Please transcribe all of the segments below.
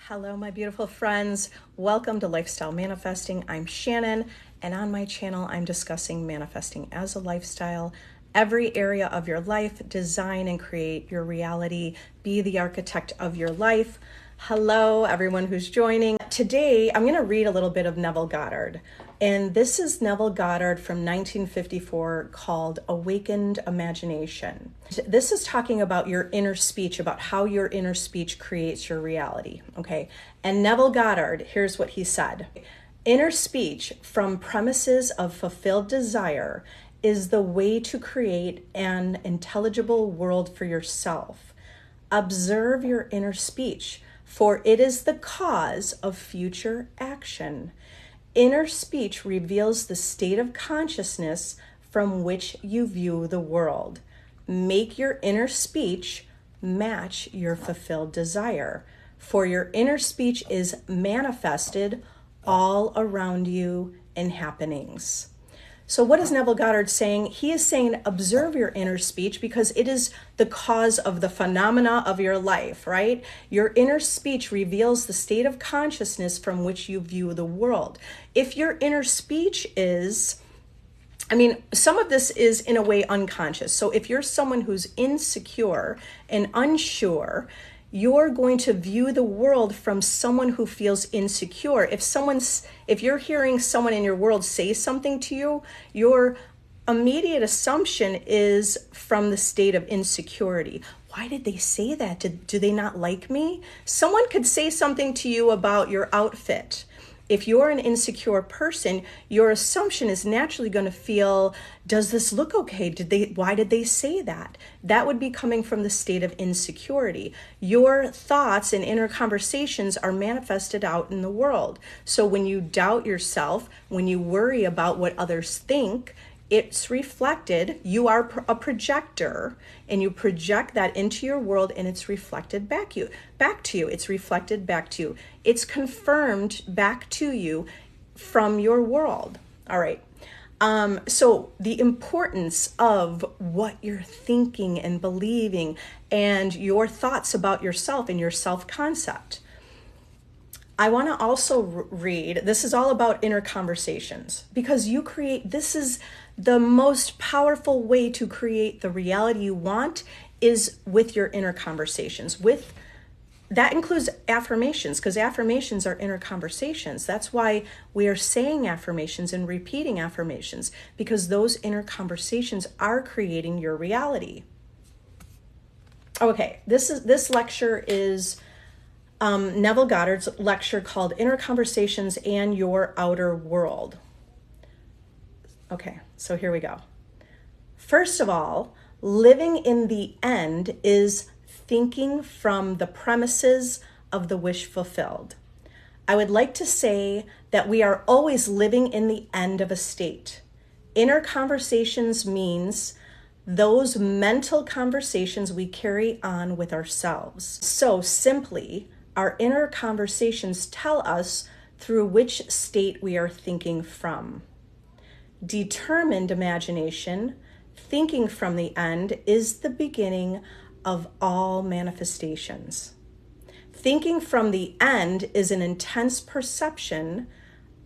Hello, my beautiful friends. Welcome to Lifestyle Manifesting. I'm Shannon, and on my channel, I'm discussing manifesting as a lifestyle. Every area of your life, design and create your reality. Be the architect of your life. Hello, everyone who's joining. Today, I'm going to read a little bit of Neville Goddard. And this is Neville Goddard from 1954 called Awakened Imagination. This is talking about your inner speech, about how your inner speech creates your reality, okay? And Neville Goddard, here's what he said. Inner speech from premises of fulfilled desire is the way to create an intelligible world for yourself. Observe your inner speech, for it is the cause of future action. Inner speech reveals the state of consciousness from which you view the world. Make your inner speech match your fulfilled desire, for your inner speech is manifested all around you in happenings. So what is Neville Goddard saying? He is saying observe your inner speech because it is the cause of the phenomena of your life, right? Your inner speech reveals the state of consciousness from which you view the world. If your inner speech is, some of this is in a way unconscious. So if you're someone who's insecure and unsure, you're going to view the world from someone who feels insecure. If you're hearing someone in your world say something to you, your immediate assumption is from the state of insecurity. Why did they say that? Do they not like me? Someone could say something to you about your outfit. If you're an insecure person, your assumption is naturally going to feel, does this look okay? Why did they say that? That would be coming from the state of insecurity. Your thoughts and inner conversations are manifested out in the world. So when you doubt yourself, when you worry about what others think, it's reflected. You are a projector, and you project that into your world, and it's reflected back to you. It's reflected back to you. It's confirmed back to you from your world. All right. So the importance of what you're thinking and believing and your thoughts about yourself and your self-concept. I want to also read, this is all about inner conversations, because this is the most powerful way to create the reality you want is with your inner conversations. That includes affirmations, because affirmations are inner conversations. That's why we are saying affirmations and repeating affirmations, because those inner conversations are creating your reality. Okay, this lecture is Neville Goddard's lecture called Inner Conversations and Your Outer World. Okay, so here we go. First of all, living in the end is thinking from the premises of the wish fulfilled. I would like to say that we are always living in the end of a state. Inner conversations means those mental conversations we carry on with ourselves. So simply, our inner conversations tell us through which state we are thinking from. Determined imagination, thinking from the end, is the beginning of all manifestations. Thinking from the end is an intense perception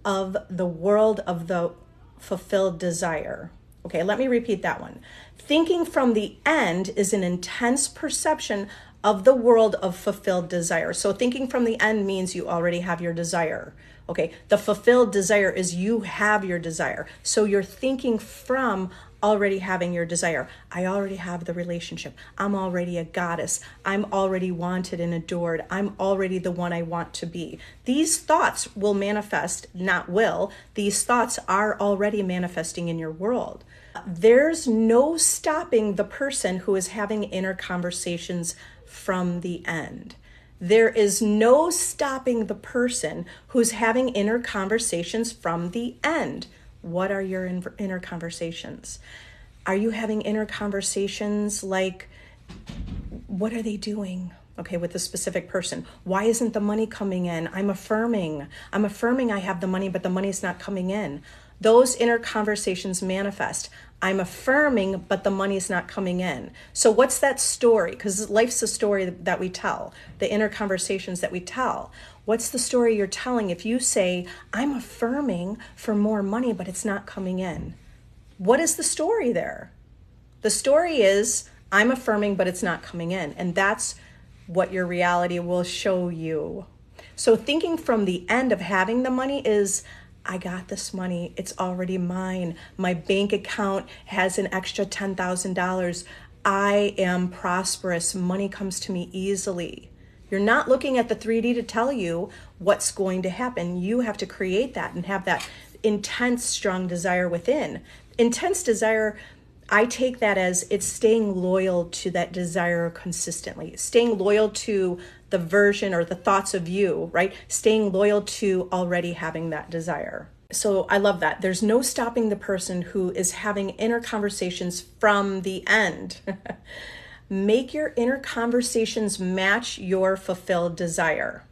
of the world of the fulfilled desire. Okay, let me repeat that one. Thinking from the end is an intense perception of the world of fulfilled desire. So thinking from the end means you already have your desire. Okay, the fulfilled desire is you have your desire. So you're thinking from already having your desire. I already have the relationship. I'm already a goddess. I'm already wanted and adored. I'm already the one I want to be. These thoughts will manifest, not will. These thoughts are already manifesting in your world. There's no stopping the person who is having inner conversations from the end. There is no stopping the person who's having inner conversations from the end. What are your inner conversations? Are you having inner conversations like, what are they doing? Okay, with a specific person. Why isn't the money coming in? I'm affirming I have the money, but the money's not coming in. Those inner conversations manifest. I'm affirming, but the money's not coming in. So what's that story? Because life's a story that we tell, the inner conversations that we tell. What's the story you're telling if you say, I'm affirming for more money, but it's not coming in? What is the story there? The story is, I'm affirming, but it's not coming in. And that's what your reality will show you. So thinking from the end of having the money is, I got this money. It's already mine. My bank account has an extra $10,000. I am prosperous. Money comes to me easily. You're not looking at the 3D to tell you what's going to happen. You have to create that and have that intense, strong desire within. Intense desire, I take that as it's staying loyal to that desire consistently, staying loyal to the version or the thoughts of you, right? Staying loyal to already having that desire. So I love that. There's no stopping the person who is having inner conversations from the end. Make your inner conversations match your fulfilled desire.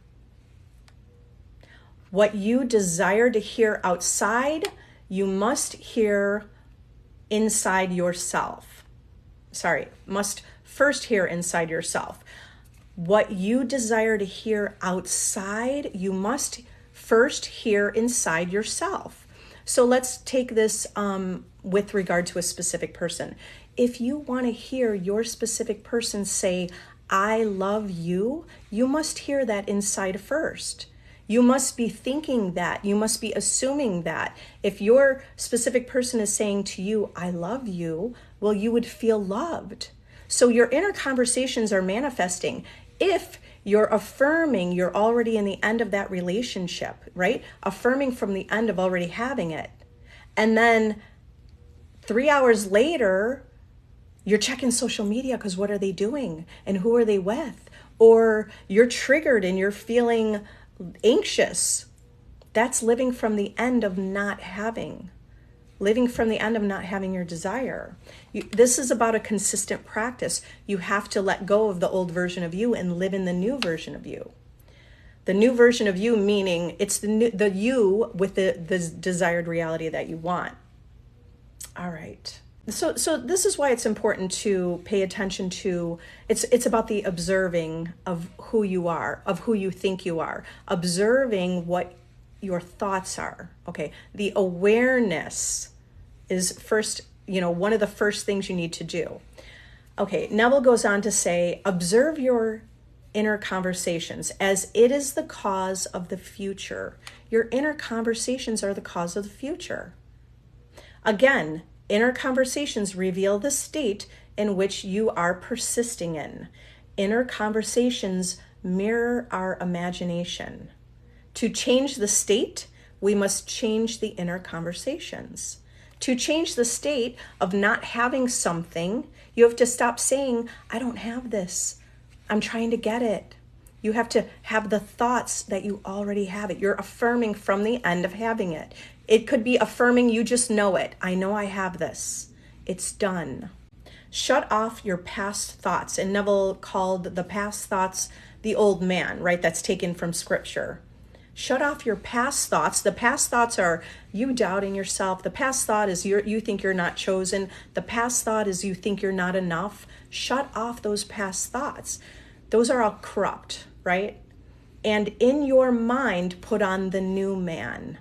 What you desire to hear outside, you must hear inside yourself. Must first hear inside yourself. What you desire to hear outside, you must first hear inside yourself. So let's take this with regard to a specific person. If you want to hear your specific person say, I love you, you must hear that inside first. You must be thinking that. You must be assuming that. If your specific person is saying to you, I love you, well, you would feel loved. So your inner conversations are manifesting. If you're affirming, you're already in the end of that relationship, right? Affirming from the end of already having it. And then 3 hours later, you're checking social media because what are they doing? And who are they with? Or you're triggered and you're feeling anxious. That's living from the end of not having. Living from the end of not having your desire. This is about a consistent practice. You have to let go of the old version of you and live in the new version of you. The new version of you meaning it's the you with the desired reality that you want. All right. So this is why it's important to pay attention to, it's about the observing of who you are, of who you think you are, observing what your thoughts are. Okay. The awareness is first, one of the first things you need to do. Okay. Neville goes on to say, observe your inner conversations as it is the cause of the future. Your inner conversations are the cause of the future. Again, inner conversations reveal the state in which you are persisting in. Inner conversations mirror our imagination. To change the state, we must change the inner conversations. To change the state of not having something, you have to stop saying, I don't have this. I'm trying to get it. You have to have the thoughts that you already have it. You're affirming from the end of having it. It could be affirming you just know it. I know I have this. It's done. Shut off your past thoughts. And Neville called the past thoughts the old man, right? That's taken from scripture. Shut off your past thoughts. The past thoughts are you doubting yourself. The past thought is you think you're not chosen. The past thought is you think you're not enough. Shut off those past thoughts. Those are all corrupt, right? And in your mind, put on the new man,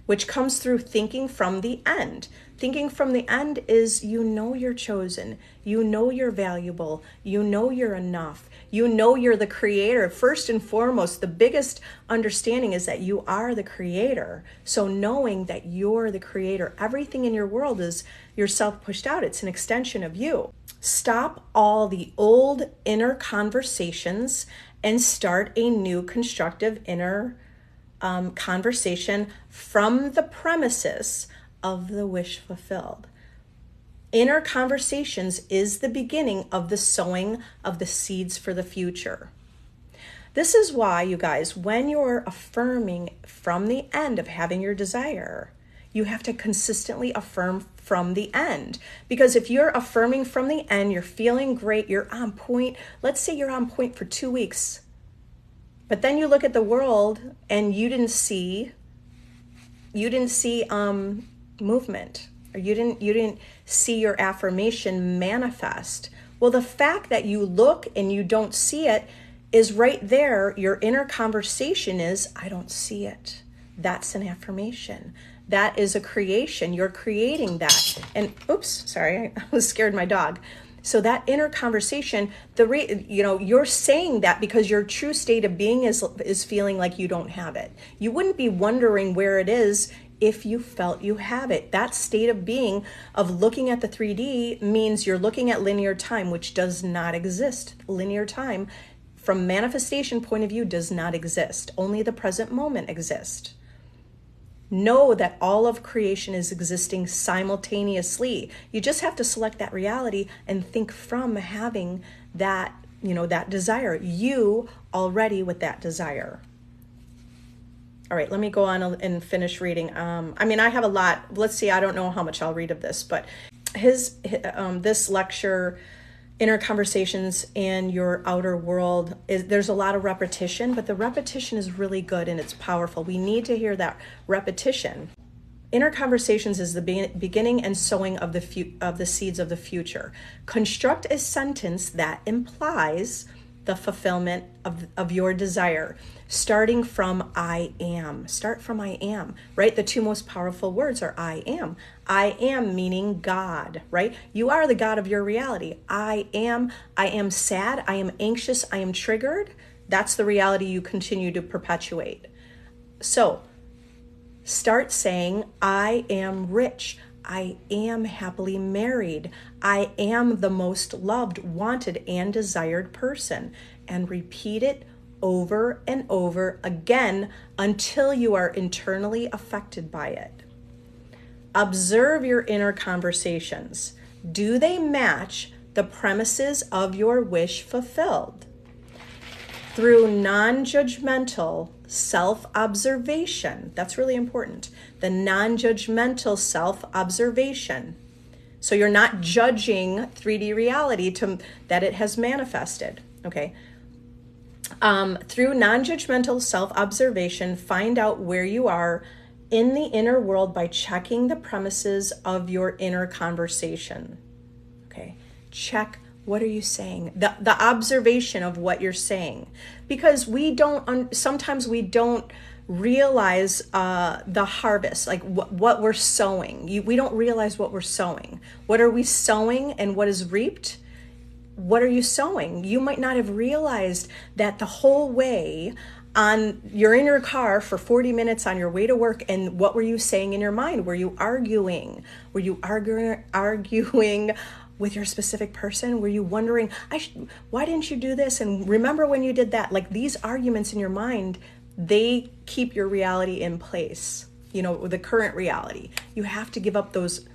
which comes through thinking from the end. Thinking from the end is you're chosen. You're valuable. You're enough. You're the creator. First and foremost, the biggest understanding is that you are the creator. So knowing that you're the creator, everything in your world is yourself pushed out. It's an extension of you. Stop all the old inner conversations and start a new constructive inner conversation from the premises of the wish fulfilled. Inner conversations is the beginning of the sowing of the seeds for the future. This is why, you guys, when you're affirming from the end of having your desire, you have to consistently affirm from the end. Because if you're affirming from the end, you're feeling great, you're on point. Let's say you're on point for 2 weeks. But then you look at the world and you didn't see movement. or you didn't see your affirmation manifest. Well, the fact that you look and you don't see it is right there. Your inner conversation is, I don't see it. That's an affirmation. That is a creation. You're creating that. And oops, sorry, I was scared of my dog. So that inner conversation, you're saying that because your true state of being is feeling like you don't have it. You wouldn't be wondering where it is if you felt you have it. That state of being of looking at the 3D means you're looking at linear time, which does not exist. Linear time, from manifestation point of view, does not exist. Only the present moment exists. Know that all of creation is existing simultaneously. You just have to select that reality and think from having that, that desire. You already with that desire. All right, let me go on and finish reading. I have a lot. Let's see, I don't know how much I'll read of this, but this lecture, Inner Conversations and Your Outer World, there's a lot of repetition, but the repetition is really good and it's powerful. We need to hear that repetition. Inner Conversations is the beginning and sowing of the seeds of the future. Construct a sentence that implies the fulfillment of your desire, starting from I am. Start from I am, right? The two most powerful words are I am. I am meaning God, right? You are the God of your reality. I am sad, I am anxious, I am triggered. That's the reality you continue to perpetuate. So start saying, I am rich. I am happily married. I am the most loved, wanted, and desired person. And repeat it over and over again until you are internally affected by it. Observe your inner conversations. Do they match the premises of your wish fulfilled? Through non-judgmental self-observation. That's really important. The non-judgmental self-observation. So you're not judging 3D reality that it has manifested. Okay. Through non-judgmental self-observation, find out where you are in the inner world by checking the premises of your inner conversation. Okay. Check. What are you saying? The observation of what you're saying. Because sometimes we don't realize the harvest, like what we're sowing. We don't realize what we're sowing. What are we sowing and what is reaped? What are you sowing? You might not have realized that the whole way you're in your car for 40 minutes on your way to work, and what were you saying in your mind? Were you arguing? Were you arguing with your specific person? Were you wondering, why didn't you do this? And remember when you did that? Like, these arguments in your mind, they keep your reality in place. The current reality. You have to give up those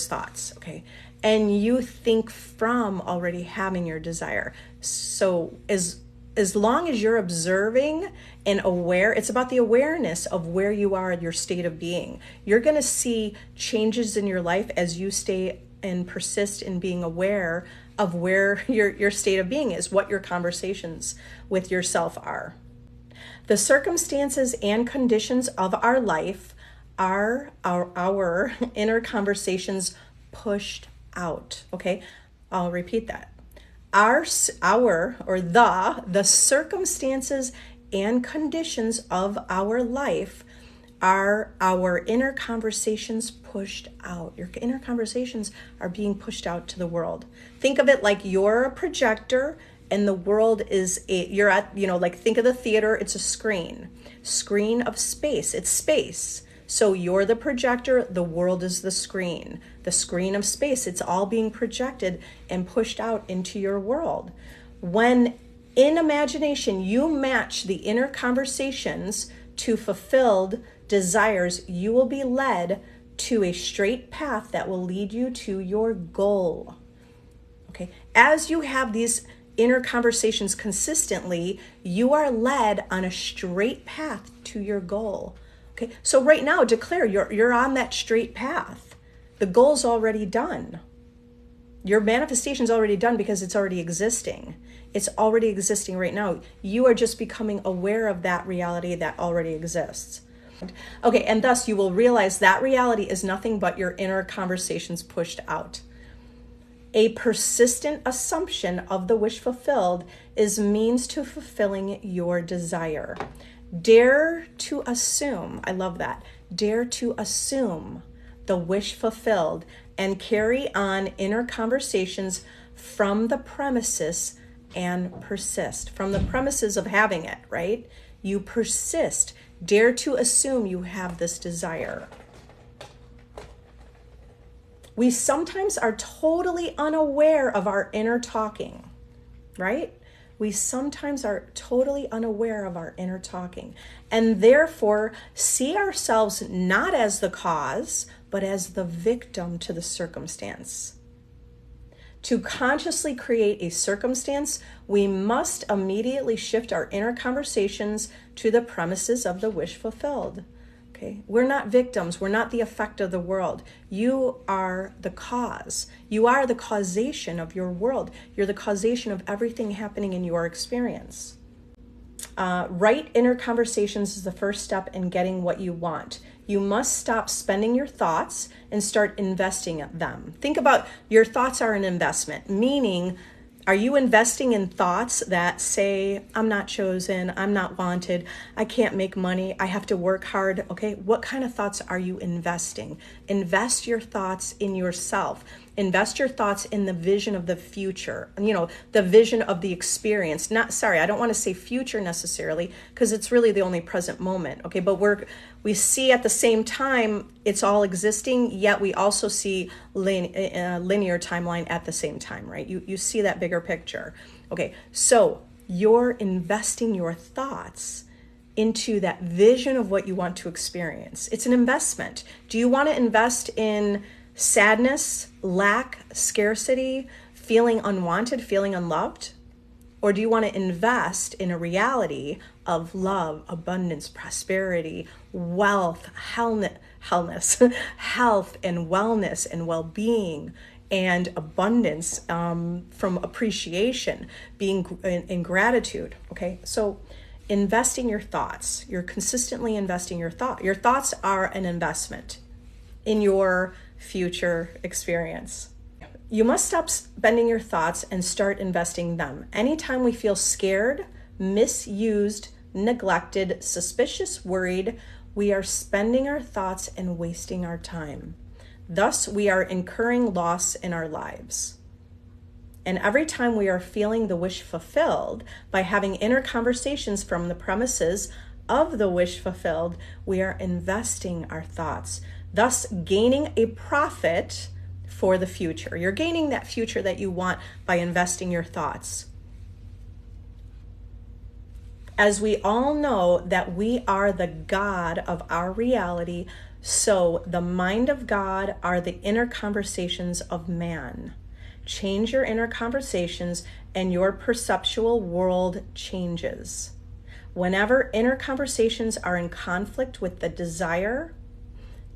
thoughts, okay? And you think from already having your desire. So as long as you're observing and aware, it's about the awareness of where you are in your state of being. You're going to see changes in your life as you stay and persist in being aware of where your state of being is, what your conversations with yourself are. The circumstances and conditions of our life are our inner conversations pushed out. Okay, I'll repeat that. The circumstances and conditions of our life are our inner conversations pushed out. Your inner conversations are being pushed out to the world. Think of it like you're a projector and the world is think of the theater, it's a screen of space. It's space. So you're the projector, the world is the screen of space. It's all being projected and pushed out into your world. When in imagination you match the inner conversations to fulfilled desires, you will be led to a straight path that will lead you to your goal. Okay, as you have these inner conversations consistently, you are led on a straight path to your goal. Okay, so right now, declare you're on that straight path. The goal's already done. Your manifestation's already done because it's already existing. It's already existing right now. You are just becoming aware of that reality that already exists. Okay, and thus you will realize that reality is nothing but your inner conversations pushed out. A persistent assumption of the wish fulfilled is means to fulfilling your desire. Dare to assume, I love that, dare to assume the wish fulfilled and carry on inner conversations from the premises and persist. From the premises of having it, right? You persist. Dare to assume you have this desire. We sometimes are totally unaware of our inner talking, right? We sometimes are totally unaware of our inner talking, and therefore see ourselves not as the cause, but as the victim to the circumstance. To consciously create a circumstance, we must immediately shift our inner conversations to the premises of the wish fulfilled. Okay? We're not victims. We're not the effect of the world. You are the cause. You are the causation of your world. You're the causation of everything happening in your experience. Right inner conversations is the first step in getting what you want. You must stop spending your thoughts and start investing them. Think about your thoughts are an investment, meaning, are you investing in thoughts that say, I'm not chosen, I'm not wanted, I can't make money, I have to work hard? Okay, what kind of thoughts are you investing? Invest your thoughts in yourself. Invest your thoughts in the vision of the future, the vision of the experience. I don't want to say future necessarily, because it's really the only present moment. Okay, but we see at the same time it's all existing, yet we also see linear timeline at the same time, right? You see that bigger picture. Okay, so you're investing your thoughts into that vision of what you want to experience. It's an investment. Do you want to invest in sadness, lack, scarcity, feeling unwanted, feeling unloved? Or do you want to invest in a reality of love, abundance, prosperity, wealth, health and wellness and well-being and abundance from appreciation, being in gratitude? Okay, so investing your thoughts. You're consistently investing your thought. Your thoughts are an investment in your future experience. You must stop spending your thoughts and start investing them. Anytime we feel scared, misused, neglected, suspicious, worried, we are spending our thoughts and wasting our time. Thus, we are incurring loss in our lives. And every time we are feeling the wish fulfilled by having inner conversations from the premises of the wish fulfilled, we are investing our thoughts, thus gaining a profit for the future. You're gaining that future that you want by investing your thoughts. As we all know that we are the God of our reality, so the mind of God are the inner conversations of man. Change your inner conversations and your perceptual world changes. Whenever inner conversations are in conflict with the desire,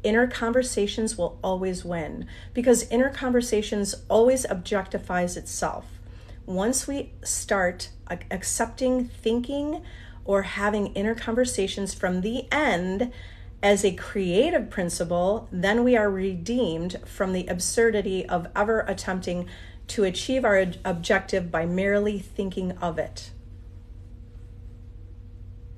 inner conversations will always win, because inner conversations always objectifies itself. Once we start accepting thinking or having inner conversations from the end as a creative principle, then we are redeemed from the absurdity of ever attempting to achieve our objective by merely thinking of it.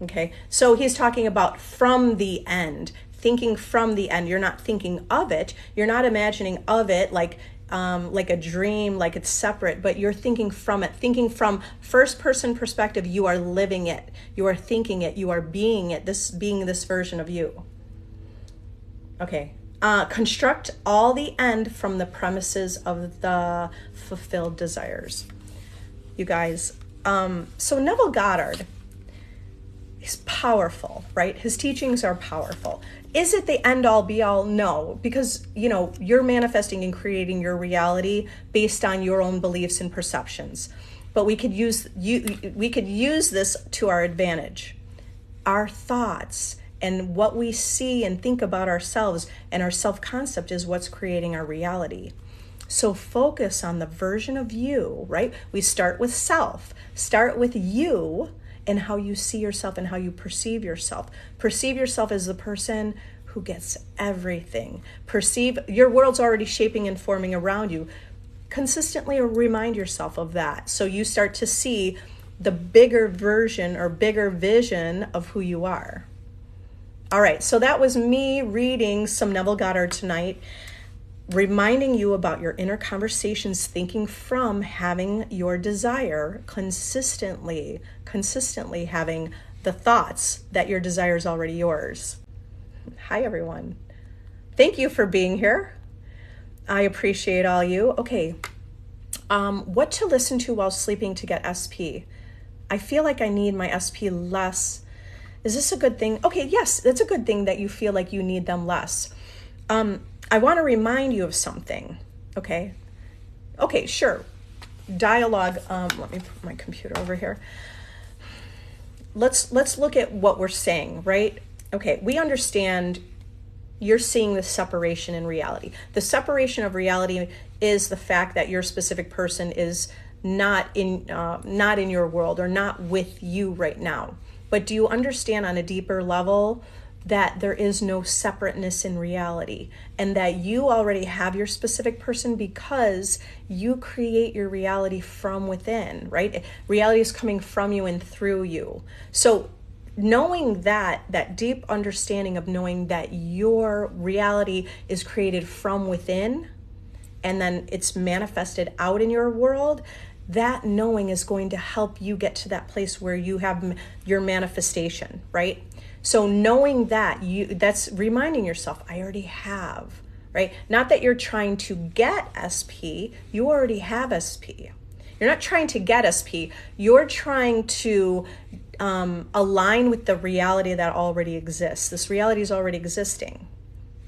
Okay, so he's talking about from the end. Thinking from the end. You're not thinking of it. You're not imagining of it like a dream, like it's separate, but you're thinking from it. Thinking from first person perspective, you are living it. You are thinking it. You are being it. Being this version of you. Okay. Construct all the end from the premises of the fulfilled desires. You guys. So Neville Goddard, he's powerful, right? His teachings are powerful. Is it the end all be all? No, because you're manifesting and creating your reality based on your own beliefs and perceptions. But we could use this to our advantage. Our thoughts and what we see and think about ourselves and our self-concept is what's creating our reality. So focus on the version of you, right? We start with self. Start with you and how you see yourself and how you perceive yourself. Perceive yourself as the person who gets everything. Perceive your world's already shaping and forming around you. Consistently remind yourself of that, so you start to see the bigger version or bigger vision of who you are. All right, so that was me reading some Neville Goddard tonight, reminding you about your inner conversations, thinking from having your desire, consistently having the thoughts that your desire is already yours. Hi, everyone. Thank you for being here. I appreciate all you. Okay, what to listen to while sleeping to get SP? I feel like I need my SP less. Is this a good thing? Okay, yes, that's a good thing that you feel like you need them less. I want to remind you of something, okay? Okay, sure. Dialogue, let me put my computer over here. Let's look at what we're saying, right? Okay, we understand you're seeing the separation in reality. The separation of reality is the fact that your specific person is not in your world or not with you right now. But do you understand on a deeper level that there is no separateness in reality, and that you already have your specific person because you create your reality from within, right? Reality is coming from you and through you. So knowing that deep understanding of knowing that your reality is created from within and then it's manifested out in your world, that knowing is going to help you get to that place where you have your manifestation, right? So knowing that, that's reminding yourself, I already have, right? Not that you're trying to get SP, you already have SP. You're not trying to get SP, you're trying to align with the reality that already exists. This reality is already existing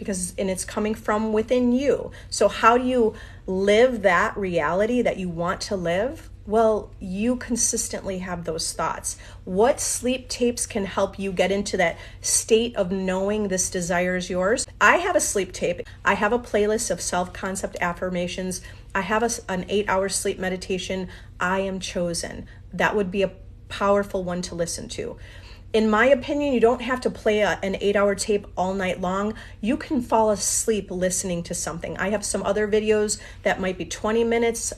and it's coming from within you. So how do you live that reality that you want to live? Well, you consistently have those thoughts. What sleep tapes can help you get into that state of knowing this desire is yours? I have a sleep tape. I have a playlist of self-concept affirmations. I have an 8-hour sleep meditation, I Am Chosen. That would be a powerful one to listen to. In my opinion, you don't have to play an 8-hour tape all night long. You can fall asleep listening to something. I have some other videos that might be 20 minutes,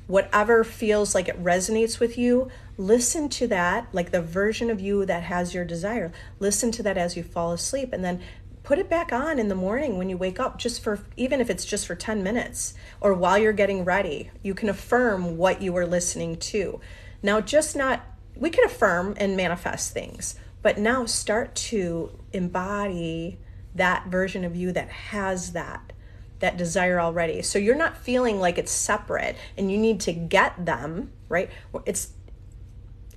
whatever feels like it resonates with you. Listen to that, like the version of you that has your desire. Listen to that as you fall asleep, and then put it back on in the morning when you wake up, even if it's just for 10 minutes, or while you're getting ready. You can affirm what you were listening to. Now, we can affirm and manifest things, but now start to embody that version of you that has that desire already. So you're not feeling like it's separate and you need to get them, right? It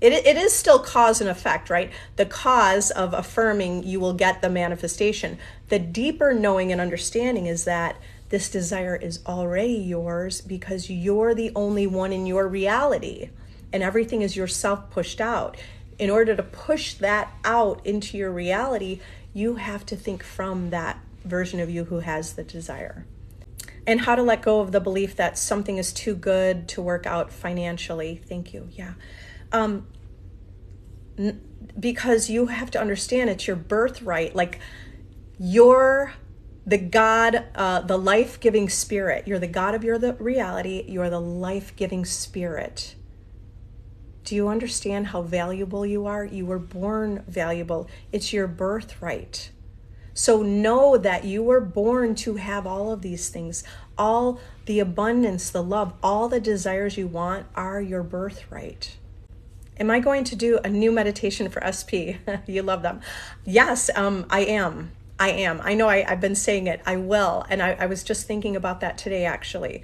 is still cause and effect, right? The cause of affirming, you will get the manifestation. The deeper knowing and understanding is that this desire is already yours because you're the only one in your reality. And everything is yourself pushed out. In order to push that out into your reality, you have to think from that version of you who has the desire. And how to let go of the belief that something is too good to work out financially. Thank you. Yeah. Because you have to understand it's your birthright. Like you're the God, the life-giving spirit. You're the God of the reality. You're the life-giving spirit. Do you understand how valuable you are? You were born valuable. It's your birthright. So know that you were born to have all of these things. All the abundance, the love, all the desires you want are your birthright. Am I going to do a new meditation for SP? You love them. Yes, I am. I know I've been saying it. I will. And I was just thinking about that today, actually.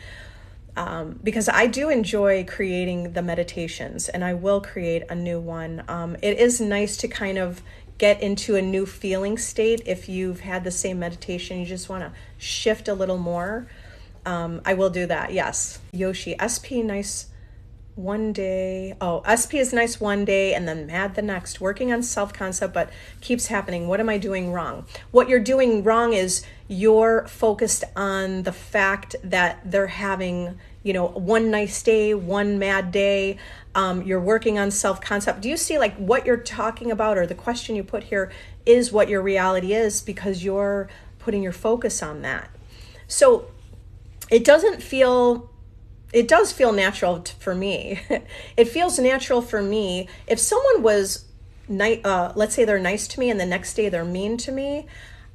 Because I do enjoy creating the meditations, and I will create a new one. It is nice to kind of get into a new feeling state if you've had the same meditation. You just want to shift a little more. I will do that, yes. Yoshi, SP nice one day. Oh, SP is nice one day and then mad the next. Working on self-concept, but keeps happening. What am I doing wrong? What you're doing wrong is you're focused on the fact that they're having one nice day, one mad day. You're working on self-concept. Do you see like what you're talking about, or the question you put here is what your reality is, because you're putting your focus on that. So it does feel natural for me. It feels natural for me. If someone was, let's say they're nice to me and the next day they're mean to me,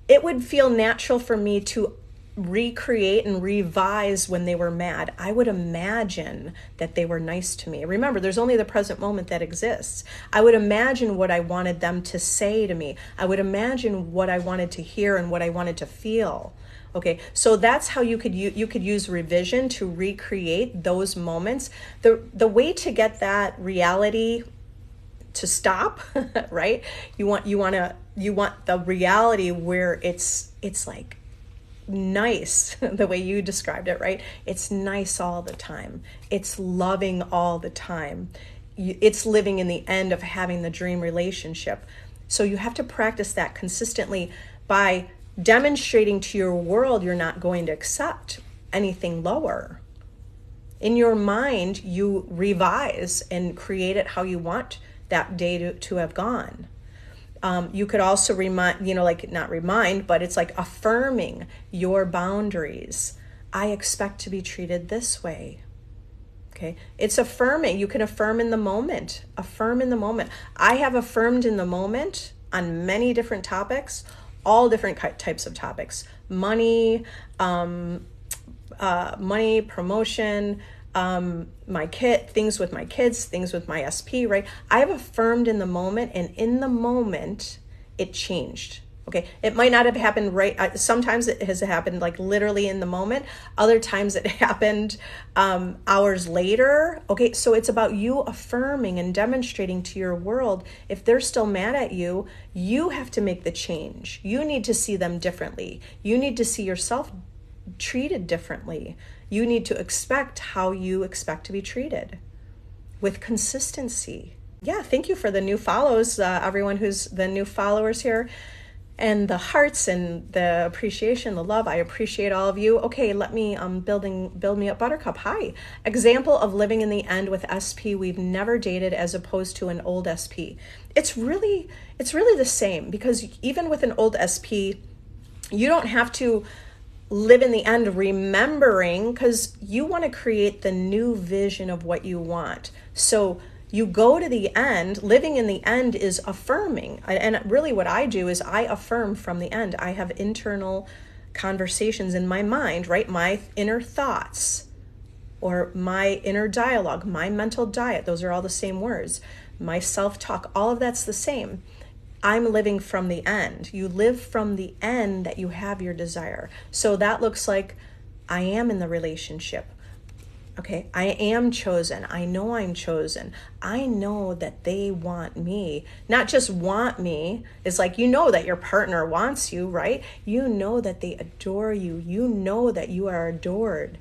it would feel natural for me to recreate and revise when they were mad. I would imagine that they were nice to me. Remember, there's only the present moment that exists. I would imagine what I wanted them to say to me. I would imagine what I wanted to hear and what I wanted to feel. Okay, so that's how you could use revision to recreate those moments. The way to get that reality to stop, right? You want the reality where it's like nice, the way you described it, right? It's nice all the time. It's loving all the time. It's living in the end of having the dream relationship. So you have to practice that consistently by demonstrating to your world you're not going to accept anything lower. In your mind, you revise and create it how you want that day to have gone. You could also but it's like affirming your boundaries. I expect to be treated this way. Okay, it's affirming. You can affirm in the moment. Affirm in the moment. I have affirmed in the moment on many different topics, all different types of topics: money, promotion, things with my kids, things with my SP, right? I have affirmed in the moment, and in the moment it changed. Okay, it might not have happened right. Sometimes it has happened like literally in the moment. Other times it happened hours later. Okay, so it's about you affirming and demonstrating to your world. If they're still mad at you, you have to make the change. You need to see them differently. You need to see yourself treated differently. You need to expect how you expect to be treated with consistency. Yeah, thank you for the new follows, everyone who's the new followers here. And the hearts and the appreciation, the love. I appreciate all of you. Okay, let me build me up, Buttercup. Hi. Example of living in the end with SP we've never dated as opposed to an old SP. It's really the same, because even with an old SP, you don't have to live in the end remembering, because you want to create the new vision of what you want. So you go to the end. Living in the end is affirming. And really what I do is I affirm from the end. I have internal conversations in my mind, right? My inner thoughts or my inner dialogue, my mental diet. Those are all the same words. My self-talk, all of that's the same. I'm living from the end. You live from the end that you have your desire. So that looks like I am in the relationship. Okay, I am chosen. I know I'm chosen. I know that they want me. Not just want me. It's like, you know that your partner wants you, right? You know that they adore you. You know that you are adored.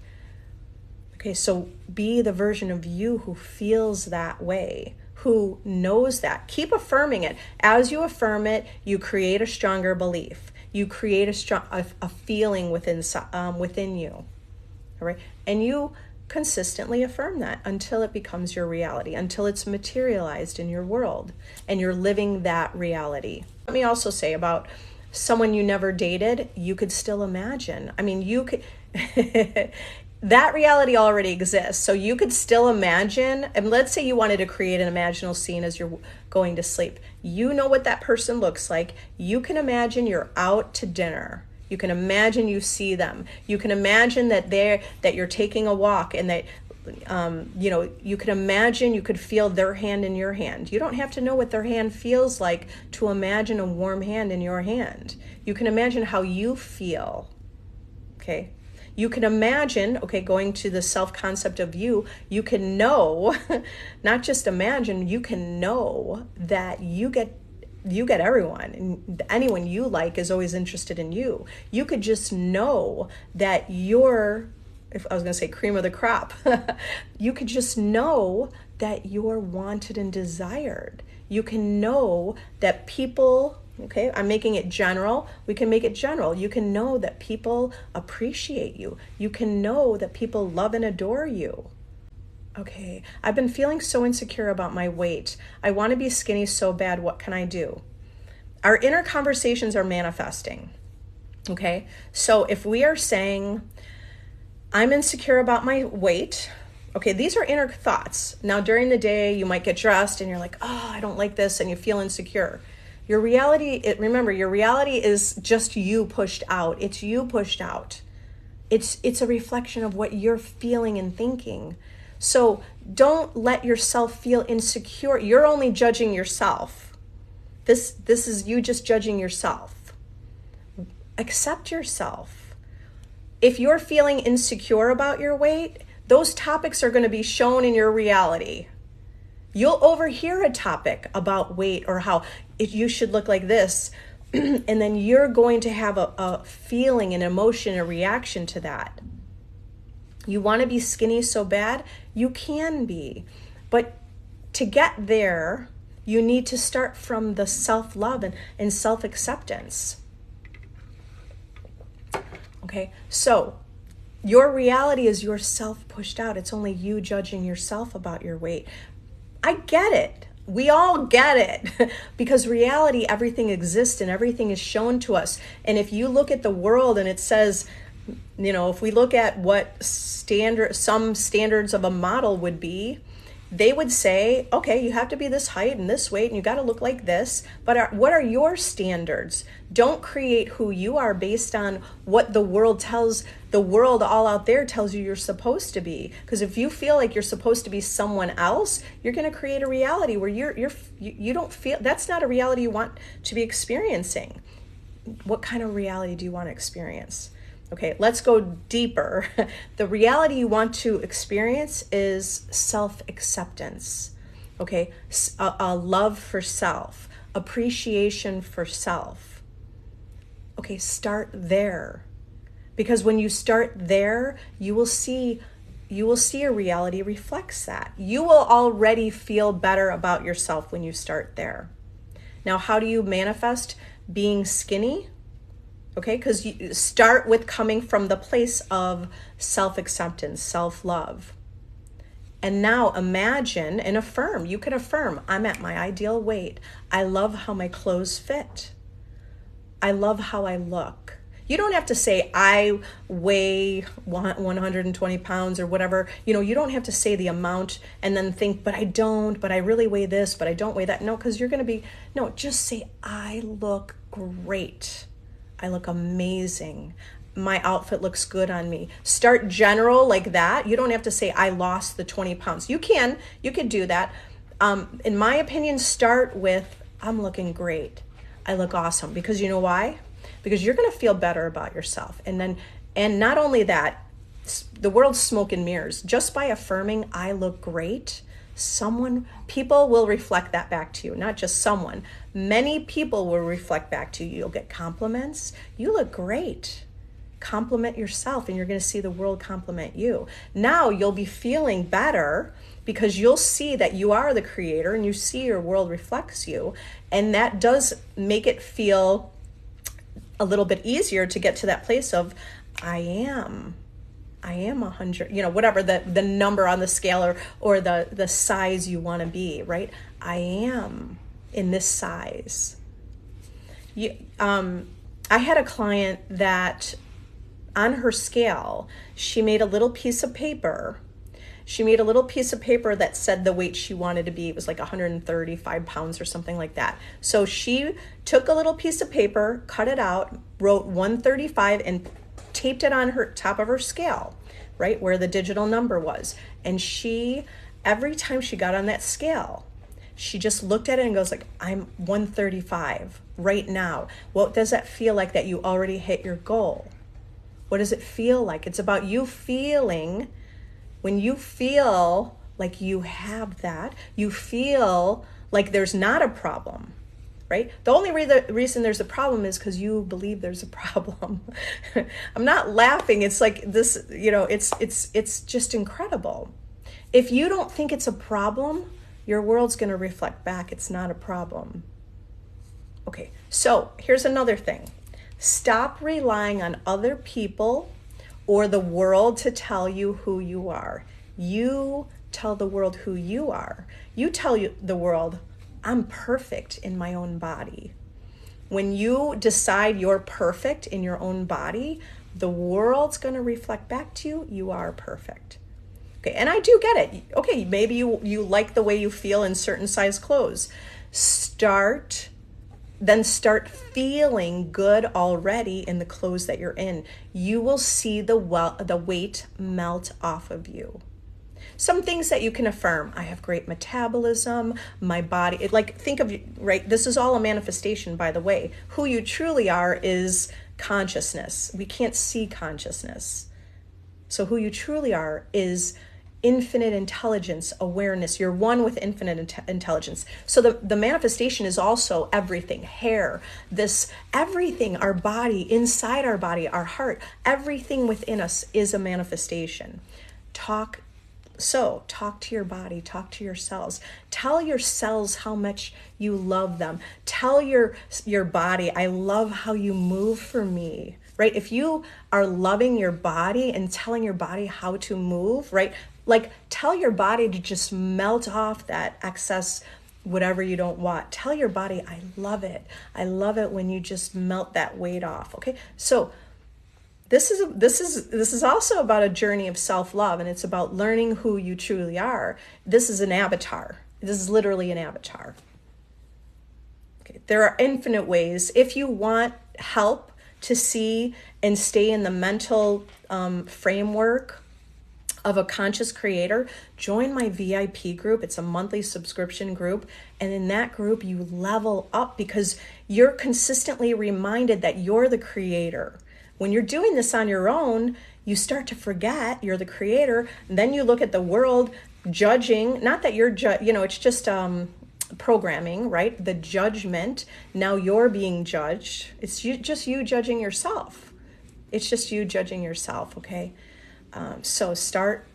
Okay, so be the version of you who feels that way, who knows that. Keep affirming it. As you affirm it, you create a stronger belief. You create a feeling within you. All right, and you consistently affirm that until it becomes your reality, until it's materialized in your world and you're living that reality. Let me also say about someone you never dated, you could still imagine. I mean, you could, that reality already exists. So you could still imagine, and let's say you wanted to create an imaginal scene as you're going to sleep. You know what that person looks like. You can imagine you're out to dinner. You can imagine you see them. You can imagine that you're taking a walk, and that you can imagine you could feel their hand in your hand. You don't have to know what their hand feels like to imagine a warm hand in your hand. You can imagine how you feel. Okay. You can imagine, going to the self-concept of you can know, not just imagine, you can know that you get everyone, and anyone you like is always interested in you. You could just know that you're, if I was going to say cream of the crop, you could just know that you're wanted and desired. You can know that people Okay, I'm making it general. We can make it general. You can know that people appreciate you. You can know that people love and adore you. Okay, I've been feeling so insecure about my weight. I want to be skinny so bad. What can I do? Our inner conversations are manifesting. Okay, so if we are saying, I'm insecure about my weight, okay, these are inner thoughts. Now, during the day, you might get dressed and you're like, oh, I don't like this, and you feel insecure. Your reality, remember, your reality is just you pushed out. It's you pushed out. It's a reflection of what you're feeling and thinking. So don't let yourself feel insecure. You're only judging yourself. This is you just judging yourself. Accept yourself. If you're feeling insecure about your weight, those topics are going to be shown in your reality. You'll overhear a topic about weight or how you should look like this, and then you're going to have a feeling, an emotion, a reaction to that. You want to be skinny so bad? You can be. But to get there, you need to start from the self-love and self-acceptance. Okay, so your reality is yourself pushed out. It's only you judging yourself about your weight. I get it. We all get it. Because reality, everything exists and everything is shown to us. And if you look at the world and it says, if we look at what some standards of a model would be, they would say, okay, you have to be this height and this weight and you got to look like this. But what are your standards? Don't create who you are based on what the world all out there tells you you're supposed to be. Because if you feel like you're supposed to be someone else, you're going to create a reality where you don't feel, that's not a reality you want to be experiencing. What kind of reality do you want to experience? Okay, let's go deeper. The reality you want to experience is self-acceptance. Okay, a love for self, appreciation for self. Okay, start there. Because when you start there, you will see a reality reflects that. You will already feel better about yourself when you start there. Now, how do you manifest being skinny? Okay, because you start with coming from the place of self-acceptance, self-love. And now imagine and affirm. You can affirm, I'm at my ideal weight. I love how my clothes fit. I love how I look. You don't have to say, I weigh 120 pounds or whatever. You don't have to say the amount and then think, but I don't, but I really weigh this, but I don't weigh that. No, because you're going to be, no, just say, I look great. I look amazing. My outfit looks good on me. Start general like that. You don't have to say, I lost the 20 pounds. You can do that. In my opinion, start with, I'm looking great. I look awesome. Because you know why? Because you're going to feel better about yourself. And not only that, the world's smoke and mirrors. Just by affirming, I look great, people will reflect that back to you. Not just someone. Many people will reflect back to you. You'll get compliments. You look great. Compliment yourself and you're going to see the world compliment you. Now you'll be feeling better because you'll see that you are the creator and you see your world reflects you. And that does make it feel a little bit easier to get to that place of, I am 100, whatever the number on the scale or the size you want to be, right? I am in this size. I had a client that on her scale, she made a little piece of paper. She made a little piece of paper that said the weight she wanted to be. It was like 135 pounds or something like that. So she took a little piece of paper, cut it out, wrote 135 and taped it on her top of her scale, right where the digital number was. And every time she got on that scale, she just looked at it and goes like, I'm 135 right now. What does that feel like that you already hit your goal? What does it feel like? It's about you feeling. When you feel like you have that, you feel like there's not a problem, right? The only reason there's a problem is because you believe there's a problem. I'm not laughing. It's like this, it's just incredible. If you don't think it's a problem, your world's going to reflect back. It's not a problem. Okay, so here's another thing. Stop relying on other people or the world to tell you who you are. You tell the world who you are. You tell the world, I'm perfect in my own body. When you decide you're perfect in your own body, the world's going to reflect back to you, you are perfect. Okay, and I do get it. Okay, maybe you like the way you feel in certain size clothes. Start feeling good already in the clothes that you're in. You will see the weight melt off of you. Some things that you can affirm. I have great metabolism, my body, think of, right? This is all a manifestation, by the way. Who you truly are is consciousness. We can't see consciousness. So who you truly are is infinite intelligence, awareness. You're one with infinite intelligence. So the manifestation is also everything, hair, everything, our body, inside our body, our heart, everything within us is a manifestation. Talk to your body, talk to your cells. Tell your cells how much you love them. Tell your body, I love how you move for me, right? If you are loving your body and telling your body how to move, right? Tell your body to just melt off that excess, whatever you don't want. Tell your body, I love it. I love it when you just melt that weight off, okay? So this is also about a journey of self-love, and it's about learning who you truly are. This is an avatar. This is literally an avatar. Okay. There are infinite ways. If you want help to see and stay in the mental framework of a conscious creator, join my VIP group. It's a monthly subscription group. And in that group, you level up because you're consistently reminded that you're the creator. When you're doing this on your own, you start to forget you're the creator. And then you look at the world judging, not that you're, it's just programming, right? The judgment. Now you're being judged. It's just you judging yourself. It's just you judging yourself, okay? So start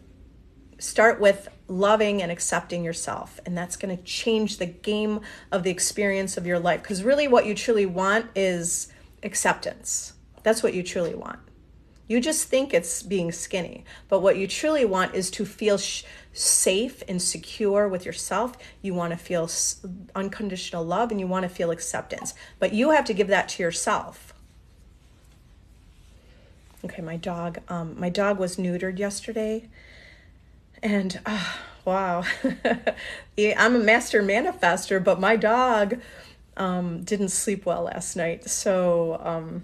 with loving and accepting yourself, and that's going to change the game of the experience of your life. Because really what you truly want is acceptance. That's what you truly want. You just think it's being skinny, but what you truly want is to feel safe and secure with yourself. You want to feel unconditional love, and you want to feel acceptance, but you have to give that to yourself. Okay, my dog was neutered yesterday, and wow, I'm a master manifester, but my dog didn't sleep well last night. So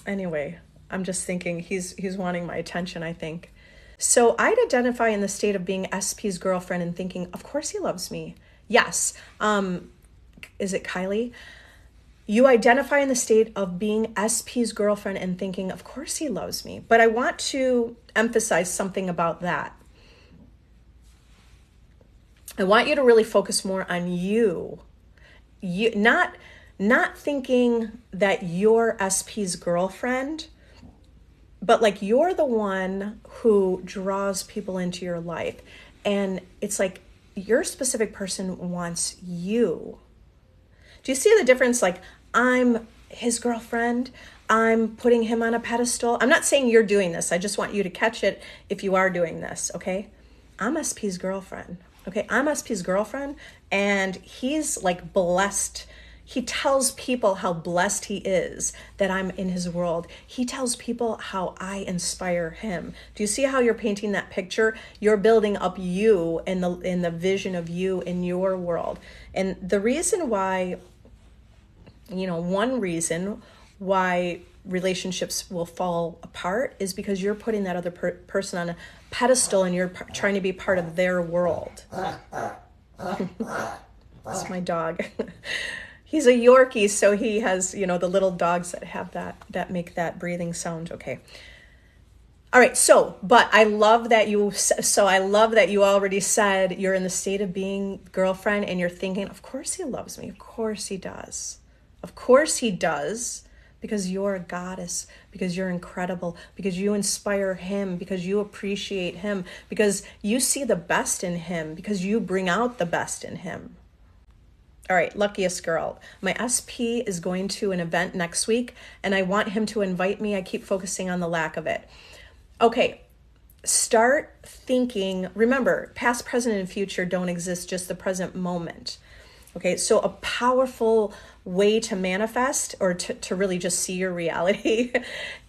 anyway, I'm just thinking he's wanting my attention, I think. So I'd identify in the state of being SP's girlfriend and thinking, of course he loves me. Yes. Is it Kylie? You identify in the state of being SP's girlfriend and thinking, of course he loves me. But I want to emphasize something about that. I want you to really focus more on you. Not thinking that you're SP's girlfriend, but you're the one who draws people into your life. And it's your specific person wants you. Do you see the difference? I'm his girlfriend. I'm putting him on a pedestal. I'm not saying you're doing this. I just want you to catch it if you are doing this, okay? I'm SP's girlfriend, okay? I'm SP's girlfriend, and he's blessed. He tells people how blessed he is that I'm in his world. He tells people how I inspire him. Do you see how you're painting that picture? You're building up you in the vision of you in your world. And the reason why, one reason why relationships will fall apart is because you're putting that other person on a pedestal and you're trying to be part of their world. That's my dog. He's a Yorkie, so he has, the little dogs that have that make that breathing sound. Okay. All right. But I love that you already said you're in the state of being girlfriend and you're thinking, of course he loves me. Of course he does. Of course he does, because you're a goddess, because you're incredible, because you inspire him, because you appreciate him, because you see the best in him, because you bring out the best in him. All right, luckiest girl. My SP is going to an event next week and I want him to invite me. I keep focusing on the lack of it. Okay, start thinking. Remember, past, present, and future don't exist, just the present moment. Okay, so a powerful way to manifest or to really just see your reality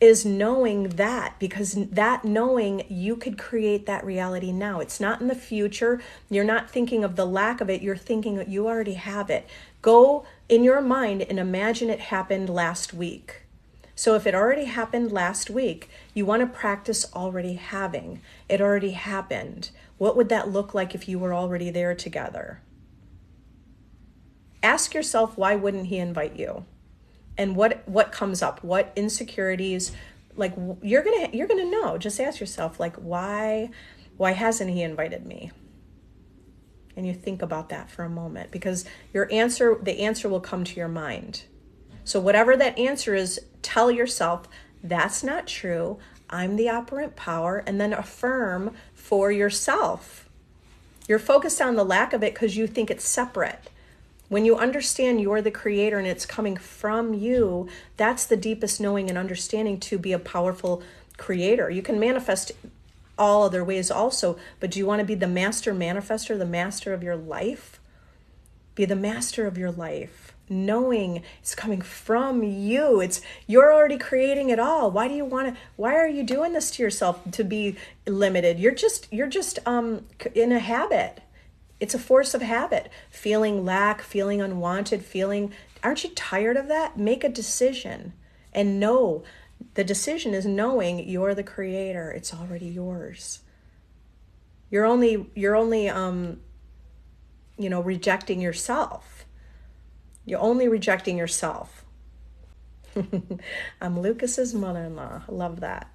is knowing that, because that knowing you could create that reality now. It's not in the future. You're not thinking of the lack of it. You're thinking that you already have it. Go in your mind and imagine it happened last week. So if it already happened last week, you want to practice already having. It already happened. What would that look like if you were already there together? Ask yourself, why wouldn't he invite you? And what comes up? What insecurities? Like, you're gonna know. Just ask yourself, like, why hasn't he invited me? And you think about that for a moment, because the answer will come to your mind. So whatever that answer is, tell yourself, that's not true. I'm the operant power, and then affirm for yourself. You're focused on the lack of it because you think it's separate. When you understand you're the creator and it's coming from you, that's the deepest knowing and understanding to be a powerful creator. You can manifest all other ways also, but do you want to be the master manifester, the master of your life? Be the master of your life, knowing it's coming from you. You're already creating it all. Why are you doing this to yourself to be limited? You're just in a habit. It's a force of habit. Feeling lack, feeling unwanted, aren't you tired of that? Make a decision and know. The decision is knowing you're the creator. It's already yours. You're only rejecting yourself. You're only rejecting yourself. I'm Lucas's mother-in-law. I love that.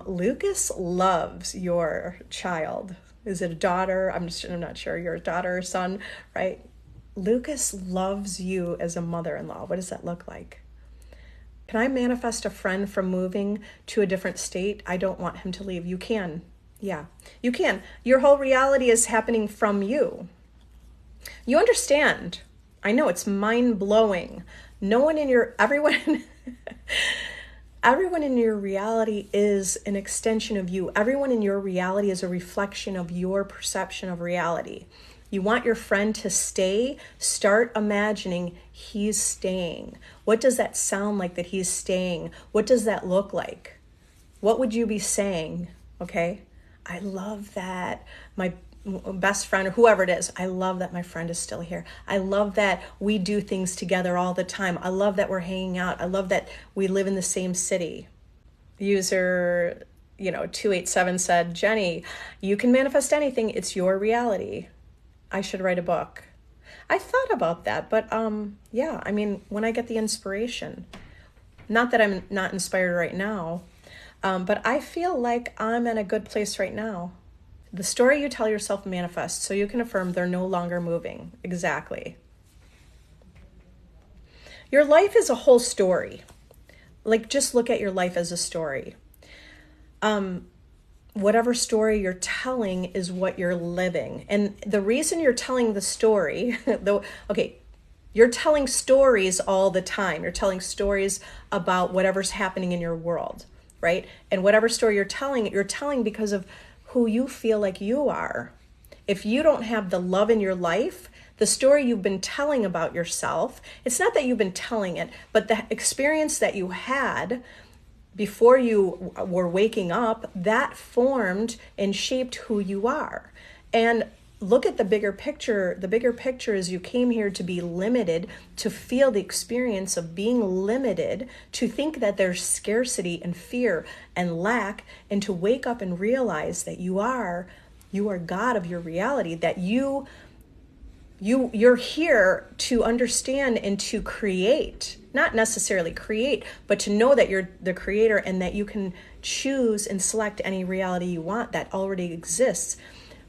Lucas loves your child. Is it a daughter? I'm not sure. Your daughter or son, right? Lucas loves you as a mother-in-law. What does that look like? Can I manifest a friend from moving to a different state? I don't want him to leave. You can. Yeah, you can. Your whole reality is happening from you. You understand. I know it's mind-blowing. Everyone in your reality is an extension of you. Everyone in your reality is a reflection of your perception of reality. You want your friend to stay? Start imagining he's staying. What does that sound like that he's staying? What does that look like? What would you be saying? Okay? I love that my best friend or whoever it is, I love that my friend is still here. I love that we do things together all the time. I love that we're hanging out. I love that we live in the same city. User 287 said, Jenny, you can manifest anything. It's your reality. I should write a book. I thought about that, but when I get the inspiration, not that I'm not inspired right now, but I feel like I'm in a good place right now. The story you tell yourself manifests, so you can affirm they're no longer moving. Exactly. Your life is a whole story. Like, just look at your life as a story. Whatever story you're telling is what you're living. And the reason you're telling the story, you're telling stories all the time. You're telling stories about whatever's happening in your world, right? And whatever story you're telling because of who you feel like you are. If you don't have the love in your life, the story you've been telling about yourself, it's not that you've been telling it, but the experience that you had before you were waking up, that formed and shaped who you are. And look at the bigger picture. The bigger picture is you came here to be limited, to feel the experience of being limited, to think that there's scarcity and fear and lack, and to wake up and realize that you are God of your reality, that you're here to understand and to create, not necessarily create, but to know that you're the creator and that you can choose and select any reality you want that already exists.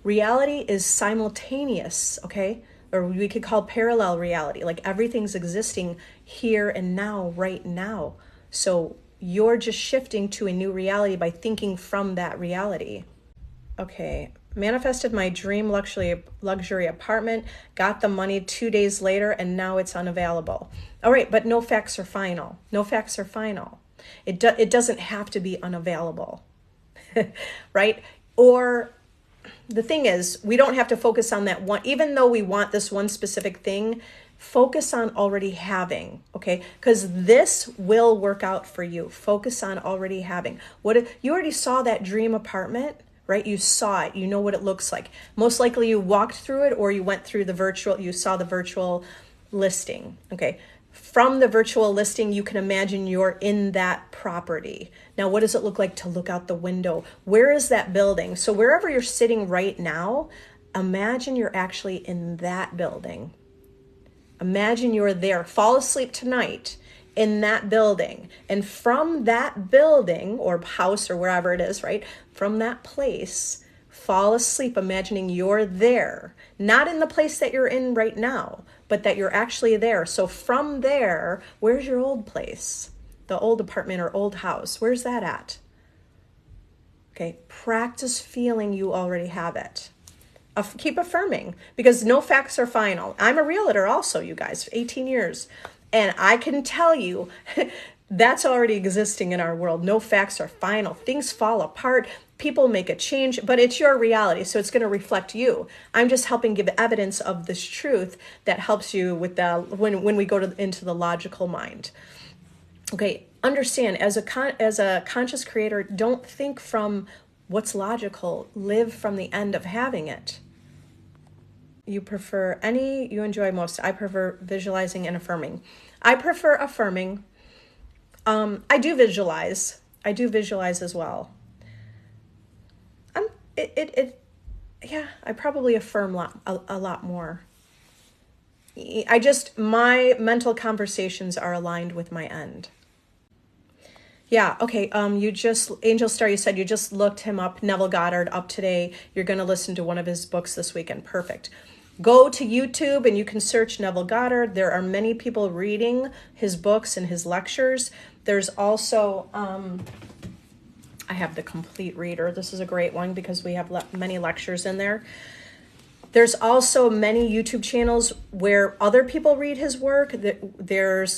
Reality is simultaneous, okay? Or we could call parallel reality, like everything's existing here and now, right now. So you're just shifting to a new reality by thinking from that reality. Okay, Manifested my dream luxury apartment, got the money 2 days later, and now it's unavailable. All right, but no facts are final. No facts are final. It doesn't have to be unavailable, right? Or the thing is, we don't have to focus on that one, even though we want this one specific thing, focus on already having, okay? Because this will work out for you. Focus on already having. You already saw that dream apartment, right? You saw it. You know what it looks like. Most likely you walked through it, or you went through you saw the virtual listing, okay? From the virtual listing, you can imagine you're in that property. Now, what does it look like to look out the window? Where is that building? So wherever you're sitting right now, imagine you're actually in that building. Imagine you're there. Fall asleep tonight in that building. And from that building or house or wherever it is, right? From that place, fall asleep imagining you're there. Not in the place that you're in right now, but that you're actually there. So from there, where's your old place? The old apartment or old house. Where's that at? Okay, practice feeling you already have it. Keep affirming, because no facts are final. I'm a realtor also, you guys, 18 years. And I can tell you that's already existing in our world. No facts are final. Things fall apart. People make a change, but it's your reality, so it's going to reflect you. I'm just helping give evidence of this truth that helps you with when we go into the logical mind. Okay, understand, as a conscious creator, don't think from what's logical. Live from the end of having it. You enjoy most. I prefer visualizing and affirming. I prefer affirming. I do visualize. I do visualize as well. I probably affirm a lot more. My mental conversations are aligned with my end. Yeah, okay, Angel Star, you said you just looked him up, Neville Goddard, up today. You're going to listen to one of his books this weekend. Perfect. Go to YouTube and you can search Neville Goddard. There are many people reading his books and his lectures. There's also, I have the complete reader. This is a great one because we have many lectures in there. There's also many YouTube channels where other people read his work.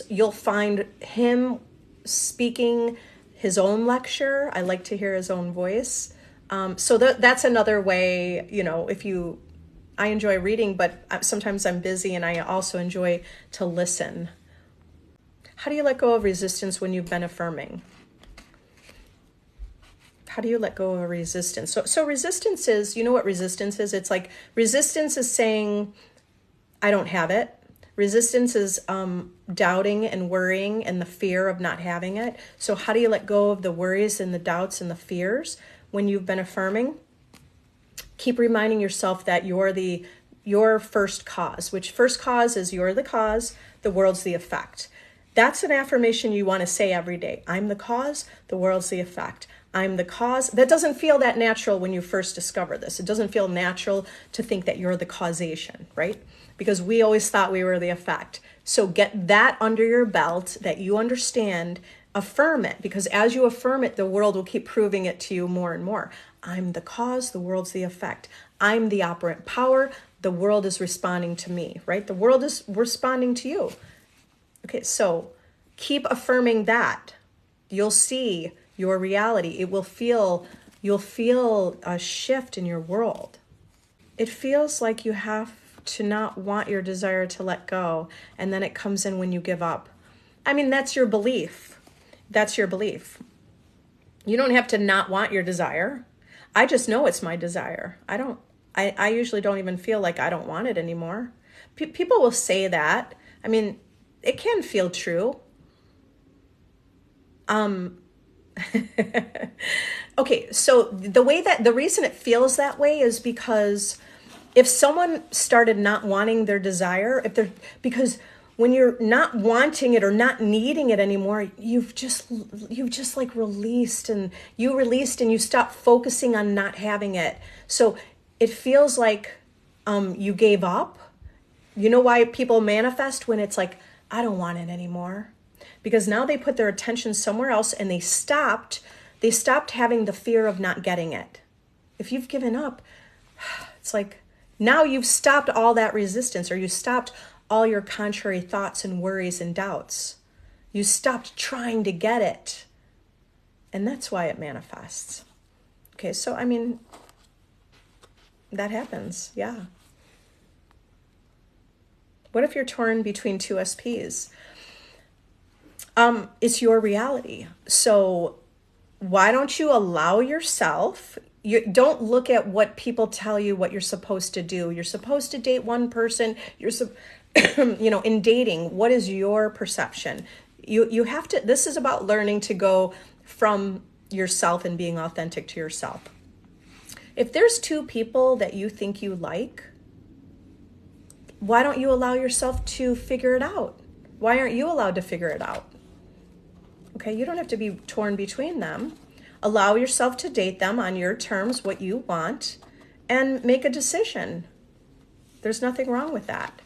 You'll find him speaking his own lecture. I like to hear his own voice. So that's another way, I enjoy reading, but sometimes I'm busy and I also enjoy to listen. How do you let go of resistance when you've been affirming? How do you let go of resistance? So resistance is, you know what resistance is? It's like resistance is saying, I don't have it. Resistance is doubting and worrying and the fear of not having it. So how do you let go of the worries and the doubts and the fears when you've been affirming? Keep reminding yourself that you're your first cause, which first cause is you're the cause, the world's the effect. That's an affirmation you want to say every day. I'm the cause, the world's the effect. I'm the cause. That doesn't feel that natural when you first discover this. It doesn't feel natural to think that you're the causation, right? Because we always thought we were the effect. So get that under your belt, that you understand, affirm it, because as you affirm it, the world will keep proving it to you more and more. I'm the cause, the world's the effect. I'm the operant power, the world is responding to me, right? The world is responding to you. Okay, so keep affirming that. You'll see your reality. You'll feel a shift in your world. It feels like you have to not want your desire to let go, and then it comes in when you give up. I mean, that's your belief. That's your belief. You don't have to not want your desire. I just know it's my desire. I usually don't even feel like I don't want it anymore. People will say that. I mean, it can feel true. Okay, so the reason it feels that way is because if someone started not wanting their desire, because when you're not wanting it or not needing it anymore, you've just like released and you stop focusing on not having it. So it feels like you gave up. You know why people manifest when it's like, I don't want it anymore? Because now they put their attention somewhere else and they stopped having the fear of not getting it. If you've given up, It's like now you've stopped all that resistance, or you stopped all your contrary thoughts and worries and doubts. You stopped trying to get it. And that's why it manifests. Okay, so I mean, that happens, yeah. What if you're torn between two SPs? It's your reality. So why don't you allow yourself, you don't look at what people tell you what you're supposed to do. You're supposed to date one person. In dating, what is your perception? You have to, this is about learning to go from yourself and being authentic to yourself. If there's two people that you think you like, why don't you allow yourself to figure it out? Why aren't you allowed to figure it out? Okay, you don't have to be torn between them. Allow yourself to date them on your terms, what you want, and make a decision. There's nothing wrong with that.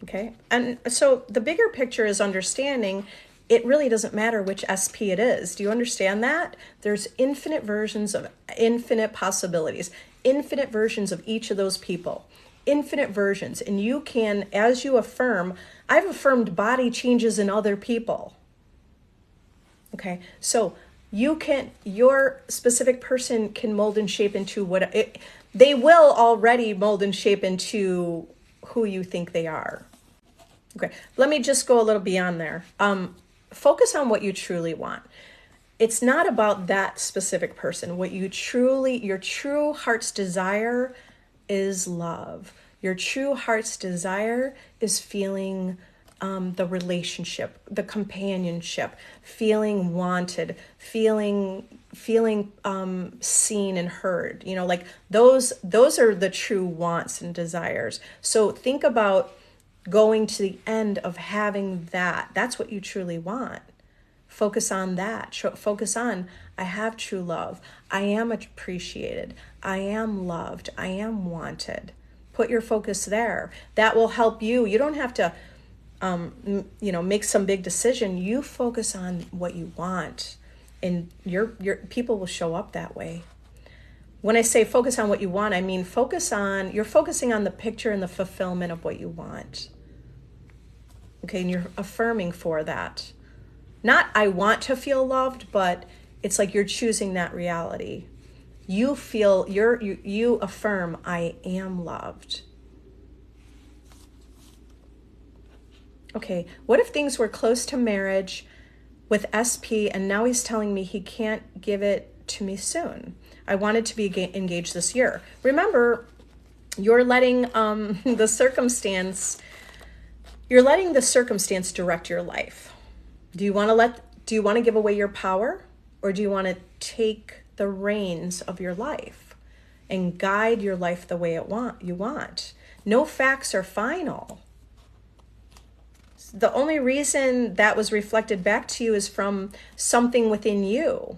Okay, and so the bigger picture is understanding it really doesn't matter which SP it is. Do you understand that? There's infinite versions of infinite possibilities, infinite versions of each of those people, infinite versions. And you can, as you affirm, I've affirmed body changes in other people. Okay, so your specific person can mold and shape into they will already mold and shape into who you think they are. Okay, let me just go a little beyond there. Focus on what you truly want. It's not about that specific person. Your true heart's desire is love. Your true heart's desire is feeling the relationship, the companionship, feeling wanted, feeling seen and heard. Like those are the true wants and desires. So think about going to the end of having that. That's what you truly want. Focus on that. Focus on, I have true love. I am appreciated. I am loved. I am wanted. Put your focus there. That will help you. You don't have to, make some big decision. You focus on what you want, and your people will show up that way. When I say focus on what you want, I mean you're focusing on the picture and the fulfillment of what you want. Okay, and you're affirming for that. Not I want to feel loved, but it's like you're choosing that reality. You feel, you affirm, I am loved. Okay, what if things were close to marriage with SP and now he's telling me he can't give it to me soon? I wanted to be engaged this year. Remember, you're letting the circumstance direct your life. Do you want to give away your power, or do you want to take the reins of your life and guide your life the way you want? No facts are final. The only reason that was reflected back to you is from something within you.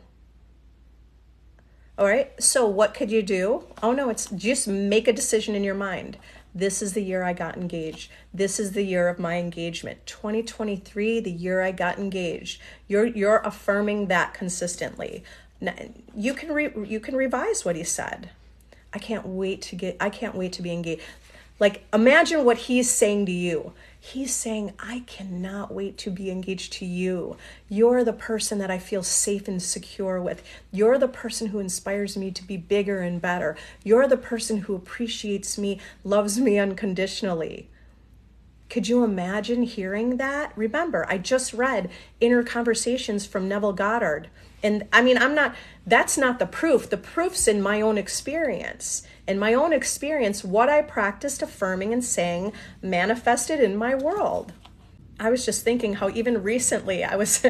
All right, so what could you do? Oh no, it's just make a decision in your mind. This is the year I got engaged. This is the year of my engagement. 2023, the year I got engaged. You're affirming that consistently. Now, you can revise what he said. I can't wait to be engaged. Like, imagine what he's saying to you. He's saying, I cannot wait to be engaged to you. You're the person that I feel safe and secure with. You're the person who inspires me to be bigger and better. You're the person who appreciates me, loves me unconditionally. Could you imagine hearing that? Remember, I just read Inner Conversations from Neville Goddard. And I mean, that's not the proof. The proof's in my own experience. In my own experience, what I practiced affirming and saying manifested in my world. I was just thinking how even recently I was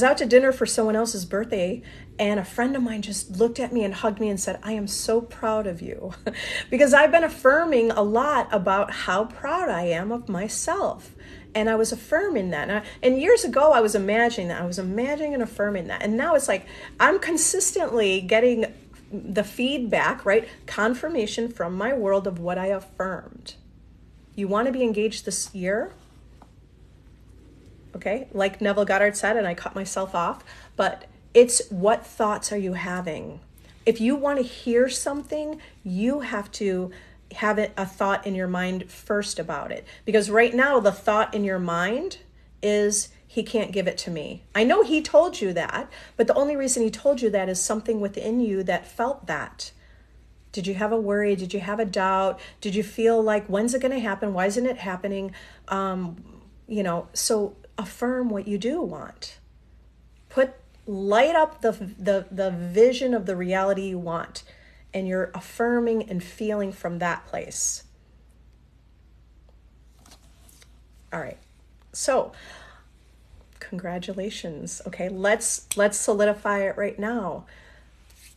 out to dinner for someone else's birthday, and a friend of mine just looked at me and hugged me and said, I am so proud of you. Because I've been affirming a lot about how proud I am of myself. And I was affirming that. And years ago, I was imagining that. I was imagining and affirming that. And now it's like I'm consistently getting the feedback, right? Confirmation from my world of what I affirmed. You want to be engaged this year? Okay, like Neville Goddard said, and I cut myself off, but it's what thoughts are you having? If you want to hear something, you have to have a thought in your mind first about it. Because right now, the thought in your mind is, he can't give it to me. I know he told you that, but the only reason he told you that is something within you that felt that. Did you have a worry? Did you have a doubt? Did you feel like, when's it going to happen? Why isn't it happening? So affirm what you do want. Light up the vision of the reality you want, and you're affirming and feeling from that place. All right. So, congratulations. Okay, let's solidify it right now.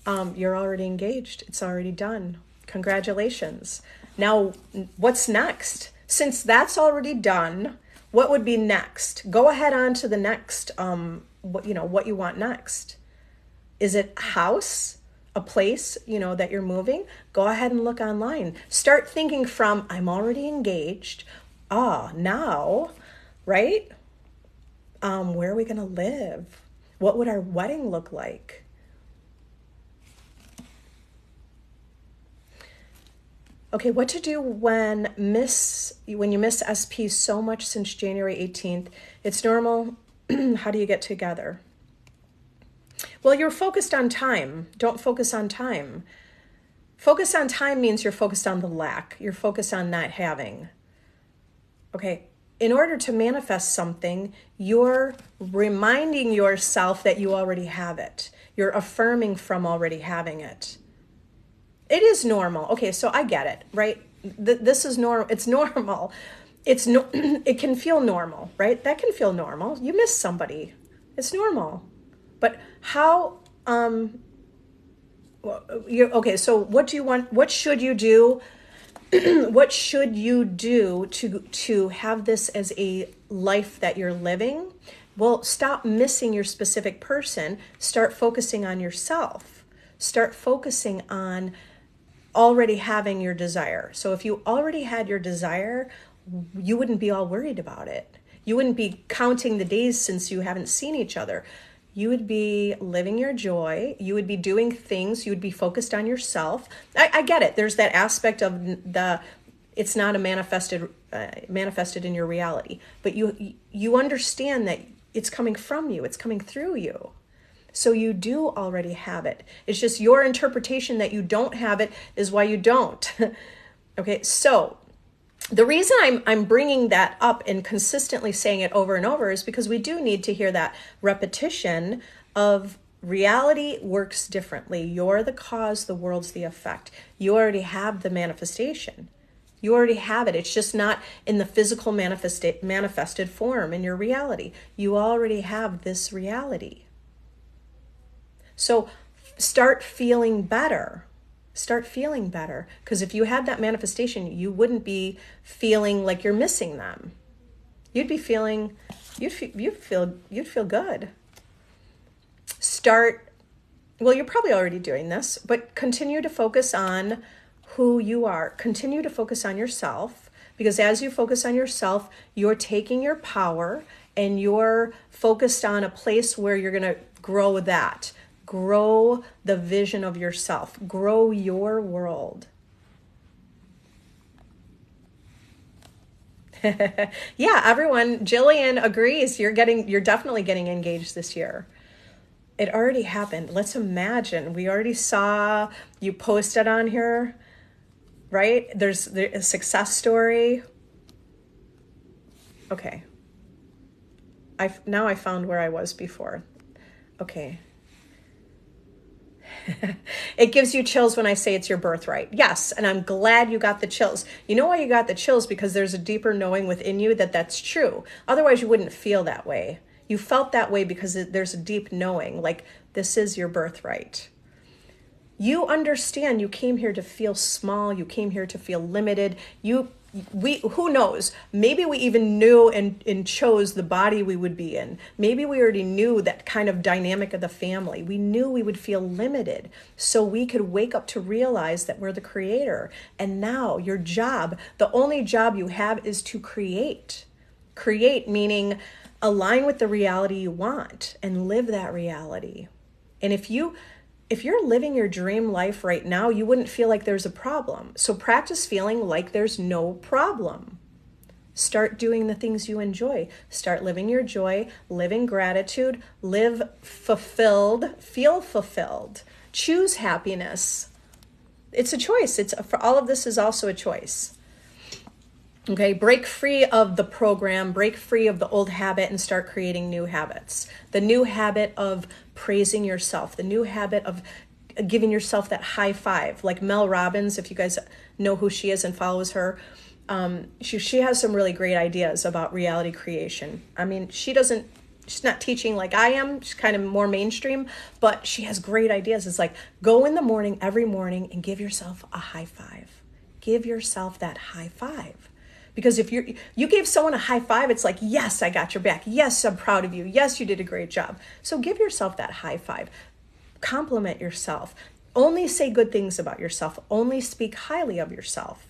You're already engaged. It's already done. Congratulations. Now, what's next? Since that's already done, what would be next? Go ahead on to the next, what you want next. Is it a house, a place, that you're moving? Go ahead and look online. Start thinking from, I'm already engaged. Now, right? Where are we going to live? What would our wedding look like? Okay, what to do when you miss SP so much since January 18th? It's normal. How do you get together? Well, you're focused on time. Don't focus on time. Focus on time means you're focused on the lack. You're focused on not having. Okay, in order to manifest something, you're reminding yourself that you already have it. You're affirming from already having it. It is normal. Okay, so I get it, right? This is normal. It's normal. It can feel normal, right? That can feel normal. You miss somebody. It's normal. But how, okay, so what do you want? What should you do? What should you do to have this as a life that you're living? Well, stop missing your specific person. Start focusing on yourself. Start focusing on already having your desire. So if you already had your desire, you wouldn't be all worried about it. You wouldn't be counting the days since you haven't seen each other. You would be living your joy. You would be doing things. You would be focused on yourself. I get it. There's that aspect of it's not a manifested in your reality, but you understand that it's coming from you. It's coming through you. So you do already have it. It's just your interpretation that you don't have it is why you don't. Okay, so the reason I'm bringing that up and consistently saying it over and over is because we do need to hear that repetition of reality works differently. You're the cause, the world's the effect. You already have the manifestation. You already have it. It's just not in the physical manifested form in your reality. You already have this reality. So start feeling better. Start feeling better. Because if you had that manifestation, you wouldn't be feeling like you're missing them. You'd feel good. Well, you're probably already doing this, but continue to focus on who you are. Continue to focus on yourself, because as you focus on yourself, you're taking your power and you're focused on a place where you're going to grow that. Grow the vision of yourself. Grow your world. Yeah, everyone, Jillian agrees. You're definitely getting engaged this year. It already happened. Let's imagine. We already saw you posted on here, right? There's a success story. Okay. Now I found where I was before. Okay. It gives you chills when I say it's your birthright. Yes, and I'm glad you got the chills. You know why you got the chills? Because there's a deeper knowing within you that that's true. Otherwise, you wouldn't feel that way. You felt that way because there's a deep knowing, like this is your birthright. You understand you came here to feel small. You came here to feel limited. Who knows? Maybe we even knew and chose the body we would be in. Maybe we already knew that kind of dynamic of the family. We knew we would feel limited, so we could wake up to realize that we're the creator. And now your job, the only job you have, is to create. Create meaning align with the reality you want and live that reality. And if you if you're living your dream life right now, you wouldn't feel like there's a problem. So practice feeling like there's no problem. Start doing the things you enjoy. Start living your joy, live in gratitude, live fulfilled, feel fulfilled. Choose happiness. It's a choice. For all of this is also a choice. Okay, break free of the program, break free of the old habit and start creating new habits. The new habit of praising yourself, the new habit of giving yourself that high five. Like Mel Robbins, if you guys know who she is and follows her, she has some really great ideas about reality creation. I mean, she's not teaching like I am. She's kind of more mainstream, but she has great ideas. It's like, go in the morning, every morning, and give yourself a high five. Give yourself that high five. Because if you gave someone a high five, it's like, yes, I got your back. Yes, I'm proud of you. Yes, you did a great job. So give yourself that high five. Compliment yourself. Only say good things about yourself. Only speak highly of yourself.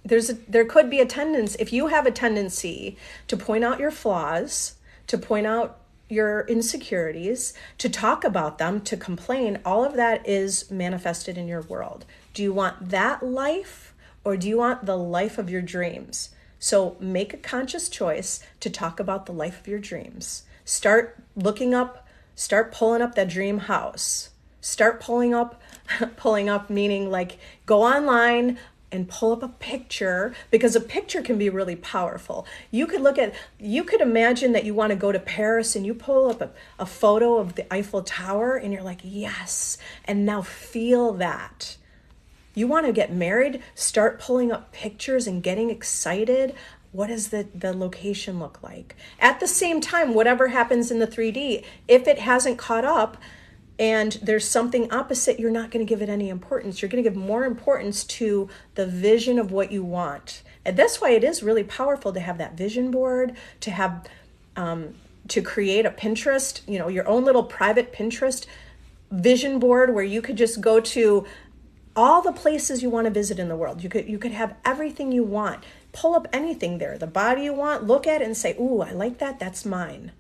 There could be a tendency, if you have a tendency to point out your flaws, to point out your insecurities, to talk about them, to complain, all of that is manifested in your world. Do you want that life? Or do you want the life of your dreams? So make a conscious choice to talk about the life of your dreams. Start pulling up that dream house. Start pulling up meaning like go online and pull up a picture, because a picture can be really powerful. You could imagine that you want to go to Paris and you pull up a photo of the Eiffel Tower and you're like, yes, and now feel that. You want to get married, start pulling up pictures and getting excited. What does the location look like? At the same time, whatever happens in the 3D, if it hasn't caught up and there's something opposite, you're not going to give it any importance. You're going to give more importance to the vision of what you want. And that's why it is really powerful to have that vision board, to have, to create a Pinterest, your own little private Pinterest vision board where you could just go to all the places you want to visit in the world. You could have everything you want. Pull up anything there. The body you want, look at it and say, ooh, I like that. That's mine.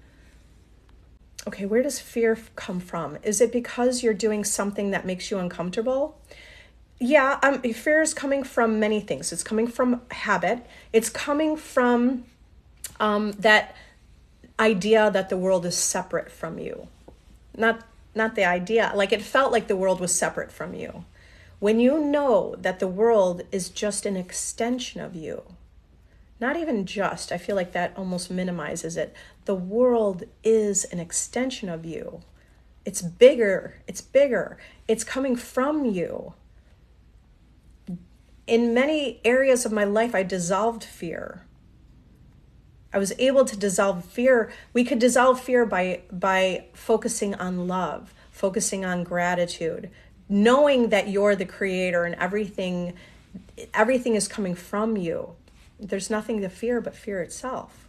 Okay, where does fear come from? Is it because you're doing something that makes you uncomfortable? Yeah, fear is coming from many things. It's coming from habit. It's coming from that idea that the world is separate from you. Not the idea. Like it felt like the world was separate from you. When you know that the world is just an extension of you, not even just, I feel like that almost minimizes it. The world is an extension of you. It's bigger. It's coming from you. In many areas of my life, I dissolved fear. I was able to dissolve fear. We could dissolve fear by focusing on love, focusing on gratitude, knowing that you're the creator and everything is coming from you. There's nothing to fear but fear itself.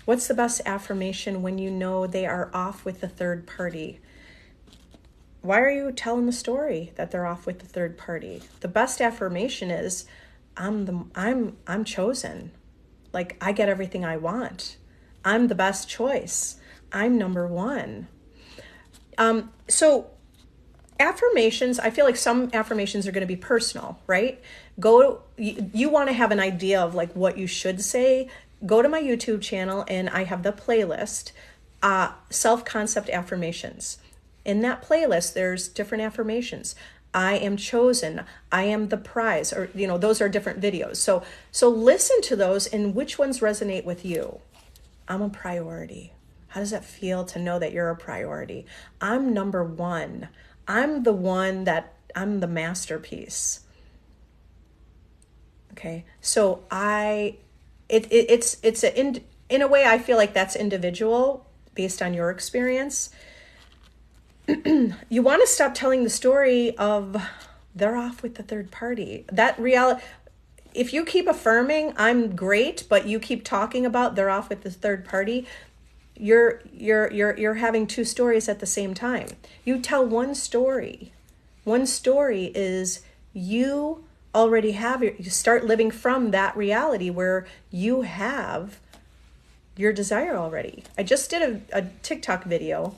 What's the best affirmation when you know they are off with the third party? Why are you telling the story that they're off with the third party? The best affirmation is I'm chosen. Like I get everything I want. I'm the best choice. I'm number one. So affirmations, I feel like some affirmations are going to be personal, right? You want to have an idea of like what you should say. Go to my YouTube channel and I have the playlist, self-concept affirmations. In that playlist, there's different affirmations. I am chosen. I am the prize, or, those are different videos. So listen to those and which ones resonate with you. I'm a priority. How does that feel to know that you're a priority? I'm number one. I'm the I'm the masterpiece. Okay. So in a way, I feel like that's individual based on your experience. You want to stop telling the story of they're off with the third party. That reality, if you keep affirming I'm great, but you keep talking about they're off with the third party, you're having two stories at the same time. You tell one story. One story is you already have you start living from that reality where you have your desire already. I just did a TikTok video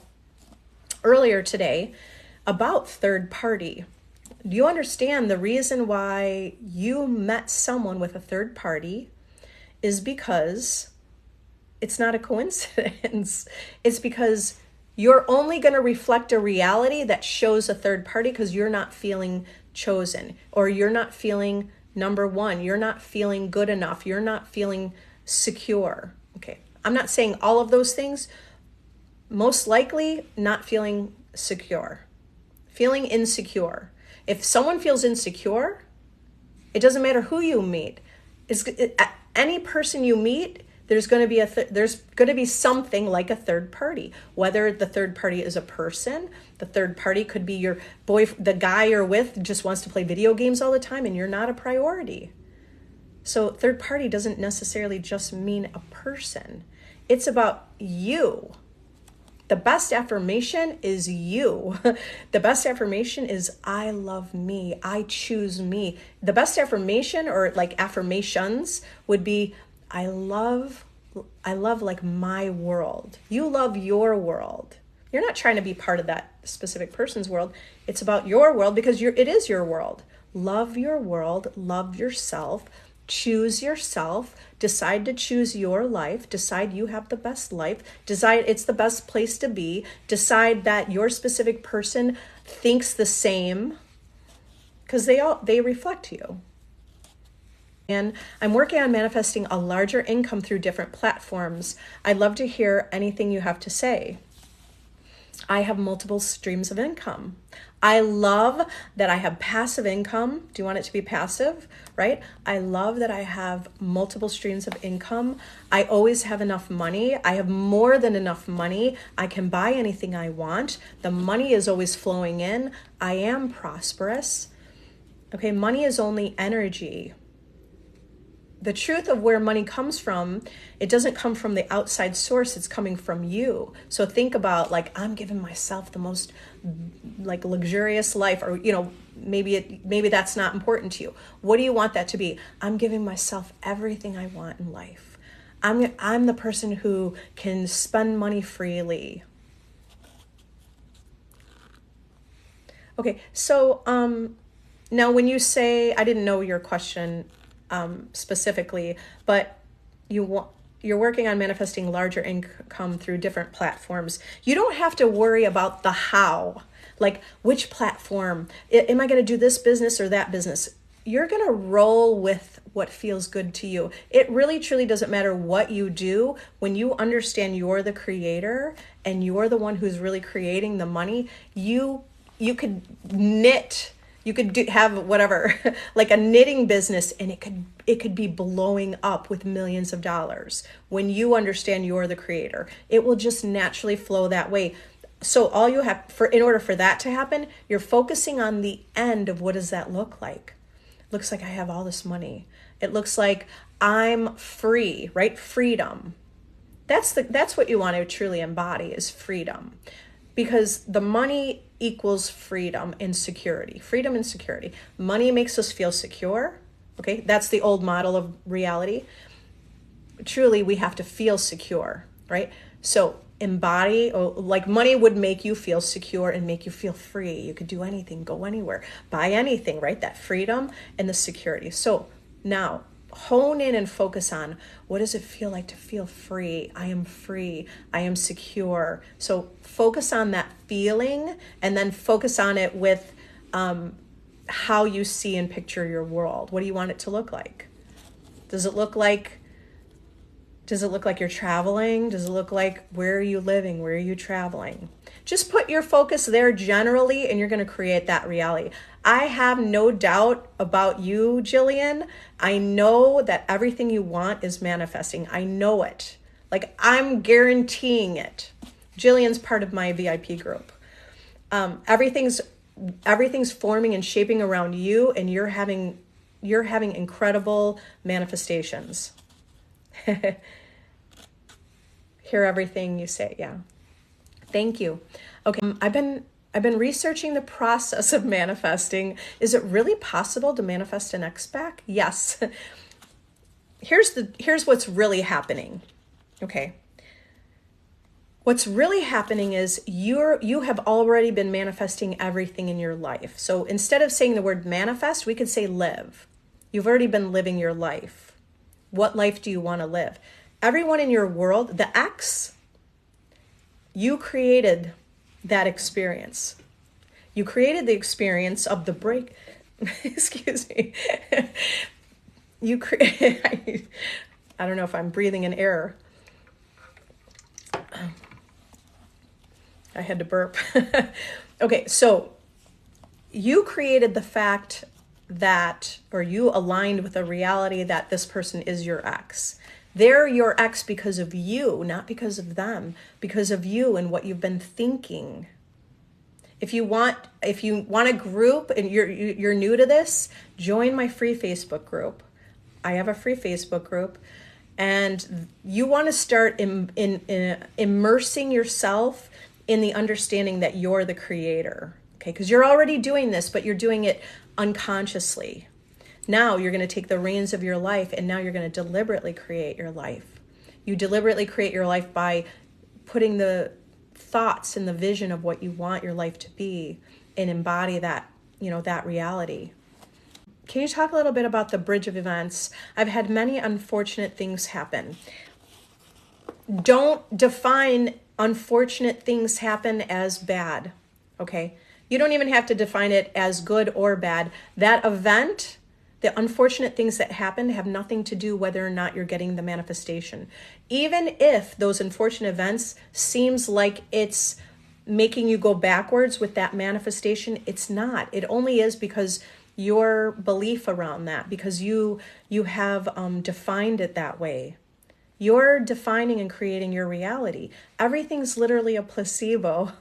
earlier today about third party. Do you understand the reason why you met someone with a third party is because it's not a coincidence. It's because you're only going to reflect a reality that shows a third party because you're not feeling chosen, or you're not feeling number one. You're not feeling good enough. You're not feeling secure. Okay. I'm not saying all of those things. Most likely not feeling secure, feeling insecure. If someone feels insecure, it doesn't matter who you meet. Any person you meet, there's going to be something like a third party. Whether the third party is a person, the third party could be your the guy you're with just wants to play video games all the time and you're not a priority. So third party doesn't necessarily just mean a person. It's about you. The best affirmation is you. The best affirmation is I love me. I choose me. The best affirmation, or like affirmations, would be I love like my world. You love your world. You're not trying to be part of that specific person's world. It's about your world because it is your world. Love your world, love yourself, choose yourself, decide to choose your life, decide you have the best life, decide it's the best place to be, decide that your specific person thinks the same, because they reflect you. And I'm working on manifesting a larger income through different platforms. I'd love to hear anything you have to say. I have multiple streams of income. I love that I have passive income. Do you want it to be passive, right? I love that I have multiple streams of income. I always have enough money. I have more than enough money. I can buy anything I want. The money is always flowing in. I am prosperous. Okay, money is only energy. The truth of where money comes from, it doesn't come from the outside source, it's coming from you. So think about, like, I'm giving myself the most like luxurious life, or maybe that's not important to you. What do you want that to be? I'm giving myself everything I want in life. I'm the person who can spend money freely. Okay, so now when you say, I didn't know your question specifically, but you're working on manifesting larger income through different platforms. You don't have to worry about the how, like which platform, am I going to do this business or that business? You're going to roll with what feels good to you. It really truly doesn't matter what you do. When you understand you're the creator and you're the one who's really creating the money, you could knit. You could have whatever, like a knitting business, and it could be blowing up with millions of dollars. When you understand you're the creator, it will just naturally flow that way. So all you have in order for that to happen, you're focusing on the end of what does that look like? It looks like I have all this money. It looks like I'm free, right? Freedom. That's what you want to truly embody, is freedom. Because the money equals freedom and security. Freedom and security. Money makes us feel secure. Okay, that's the old model of reality. Truly, we have to feel secure, right? So embody, like money would make you feel secure and make you feel free. You could do anything, go anywhere, buy anything, right? That freedom and the security. So now hone in and focus on, what does it feel like to feel free? I am free. I am secure. So focus on that feeling, and then focus on it with how you see and picture your world. What do you want it to look like? Does it look like you're traveling? Does it look like, where are you living? Where are you traveling? Just put your focus there generally, and you're going to create that reality. I have no doubt about you, Jillian. I know that everything you want is manifesting. I know it. Like, I'm guaranteeing it. Jillian's part of my VIP group. Everything's forming and shaping around you, and you're having incredible manifestations. Hear everything you say. Yeah. Thank you. Okay. I've been researching the process of manifesting. Is it really possible to manifest an ex back? Yes. Here's what's really happening. Okay. What's really happening is you have already been manifesting everything in your life. So instead of saying the word manifest, we could say live. You've already been living your life. What life do you want to live? Everyone in your world, the X, you created that experience. You created the experience of the break. Excuse me. I don't know if I'm breathing in air. I had to burp. Okay, so you created the fact that, or you aligned with the reality that this person is your ex. They're your ex because of you, not because of them, because of you and what you've been thinking. If you want a group and you're new to this, join my free Facebook group. I have a free Facebook group, and you want to start immersing yourself in the understanding that you're the creator, okay? Because you're already doing this, but you're doing it unconsciously. Now you're going to take the reins of your life, and now you're going to deliberately create your life. You deliberately create your life by putting the thoughts and the vision of what you want your life to be and embody that, that reality. Can you talk a little bit about the bridge of events? I've had many unfortunate things happen. Don't define unfortunate things happen as bad, okay? You don't even have to define it as good or bad. That event, the unfortunate things that happen have nothing to do whether or not you're getting the manifestation. Even if those unfortunate events seems like it's making you go backwards with that manifestation, it's not. It only is because your belief around that, because you have defined it that way. You're defining and creating your reality. Everything's literally a placebo.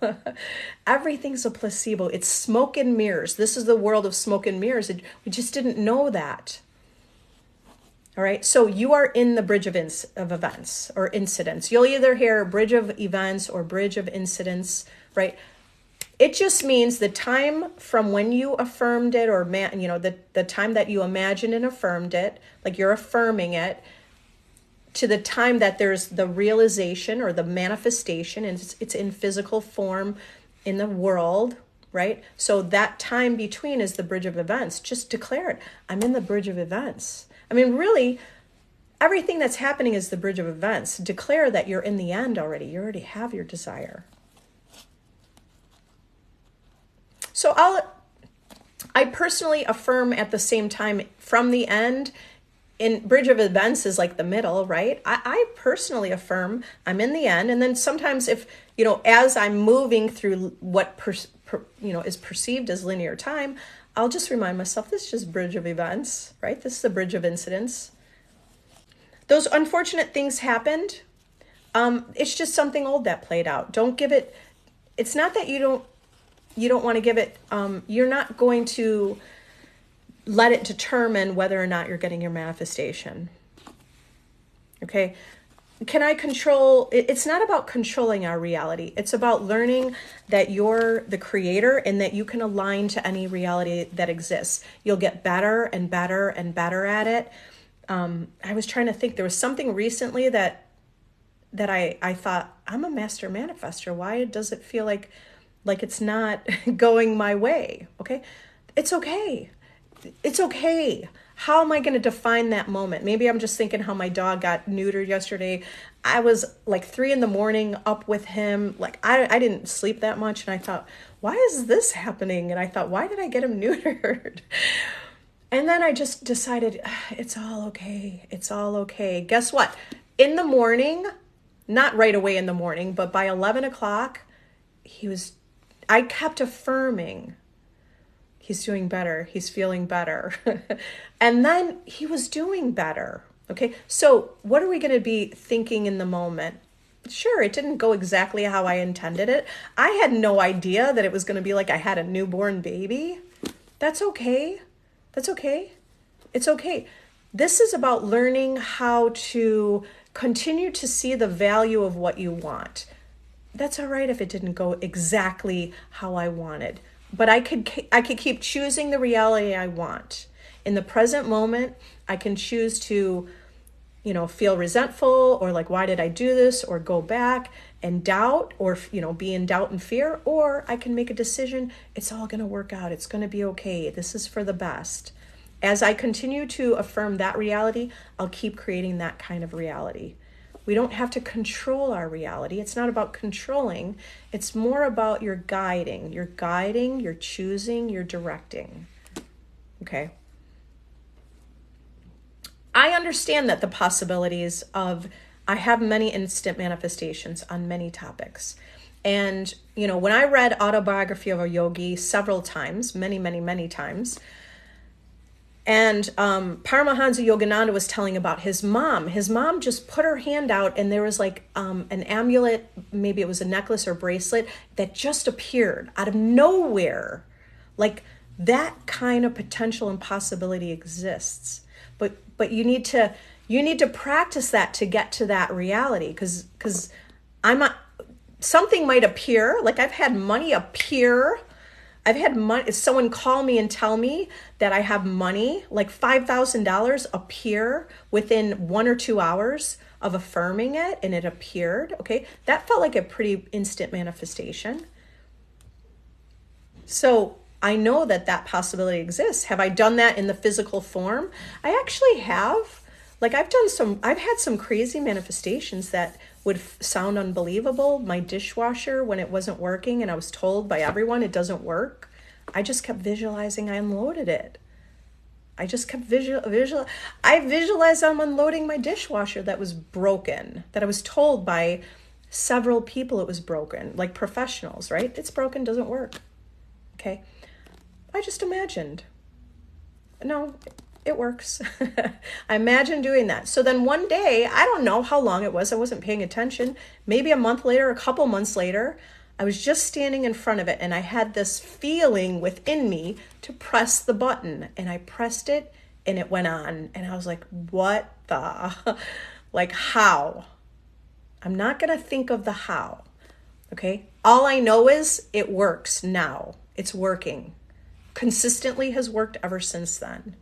Everything's a placebo. It's smoke and mirrors. This is the world of smoke and mirrors. We just didn't know that. All right. So you are in the bridge of events or incidents. You'll either hear bridge of events or bridge of incidents, right? It just means the time from when you affirmed it, or the time that you imagined and affirmed it, like you're affirming it, to the time that there's the realization or the manifestation, and it's in physical form in the world, right? So that time between is the bridge of events. Just declare it. I'm in the bridge of events. I mean, really, everything that's happening is the bridge of events. Declare that you're in the end already. You already have your desire. So I personally affirm at the same time from the end. In bridge of events is like the middle, right? I personally affirm I'm in the end. And then sometimes if, as I'm moving through what, is perceived as linear time, I'll just remind myself, this is just bridge of events, right? This is the bridge of incidents. Those unfortunate things happened. It's just something old that played out. Don't give it, it's not that you don't want to give it, you're not going to let it determine whether or not you're getting your manifestation. Okay. Can I control? It's not about controlling our reality. It's about learning that you're the creator and that you can align to any reality that exists. You'll get better and better and better at it. I was trying to think, there was something recently that I thought, I'm a master manifester. Why does it feel like it's not going my way? Okay. It's okay. It's okay. How am I going to define that moment? Maybe I'm just thinking how my dog got neutered yesterday. I was like 3 a.m. up with him. Like I didn't sleep that much. And I thought, why is this happening? And I thought, why did I get him neutered? And then I just decided, it's all okay. It's all okay. Guess what? In the morning, not right away in the morning, but by 11 o'clock, I kept affirming, he's doing better. He's feeling better. And then he was doing better. Okay. So what are we going to be thinking in the moment? Sure, it didn't go exactly how I intended it. I had no idea that it was going to be like I had a newborn baby. That's okay. That's okay. It's okay. This is about learning how to continue to see the value of what you want. That's all right if it didn't go exactly how I wanted. But I could keep choosing the reality I want. In the present moment, I can choose to feel resentful or like, why did I do this? Or go back and doubt or, be in doubt and fear. Or I can make a decision. It's all going to work out. It's going to be okay. This is for the best. As I continue to affirm that reality, I'll keep creating that kind of reality. We don't have to control our reality. It's not about controlling. It's more about your guiding. You're guiding, you're choosing, you're directing. Okay. I understand that the possibilities of, I have many instant manifestations on many topics. And, when I read Autobiography of a Yogi several times, many times, and Paramahansa Yogananda was telling about his mom. His mom just put her hand out and there was like an amulet, maybe it was a necklace or bracelet that just appeared out of nowhere. Like that kind of potential and possibility exists. But you need to practice that to get to that reality, because something might appear, like I've had money appear. I've had money, if someone call me and tell me that I have money, like $5,000 appear within 1 or 2 hours of affirming it, and it appeared, okay? That felt like a pretty instant manifestation. So I know that possibility exists. Have I done that in the physical form? I actually have. Like I've had some crazy manifestations that would sound unbelievable. My dishwasher, when it wasn't working and I was told by everyone it doesn't work, I just kept visualizing I unloaded it. I just kept I visualized I'm unloading my dishwasher that was broken, that I was told by several people it was broken, like professionals, right? It's broken, doesn't work. Okay. I just imagined. No, it works. I imagined doing that. So then one day, I don't know how long it was, I wasn't paying attention, maybe a month later, a couple months later, I was just standing in front of it and I had this feeling within me to press the button, and I pressed it and it went on. And I was like, what the, like how? I'm not going to think of the how. Okay. All I know is it works now. It's working. Consistently has worked ever since then.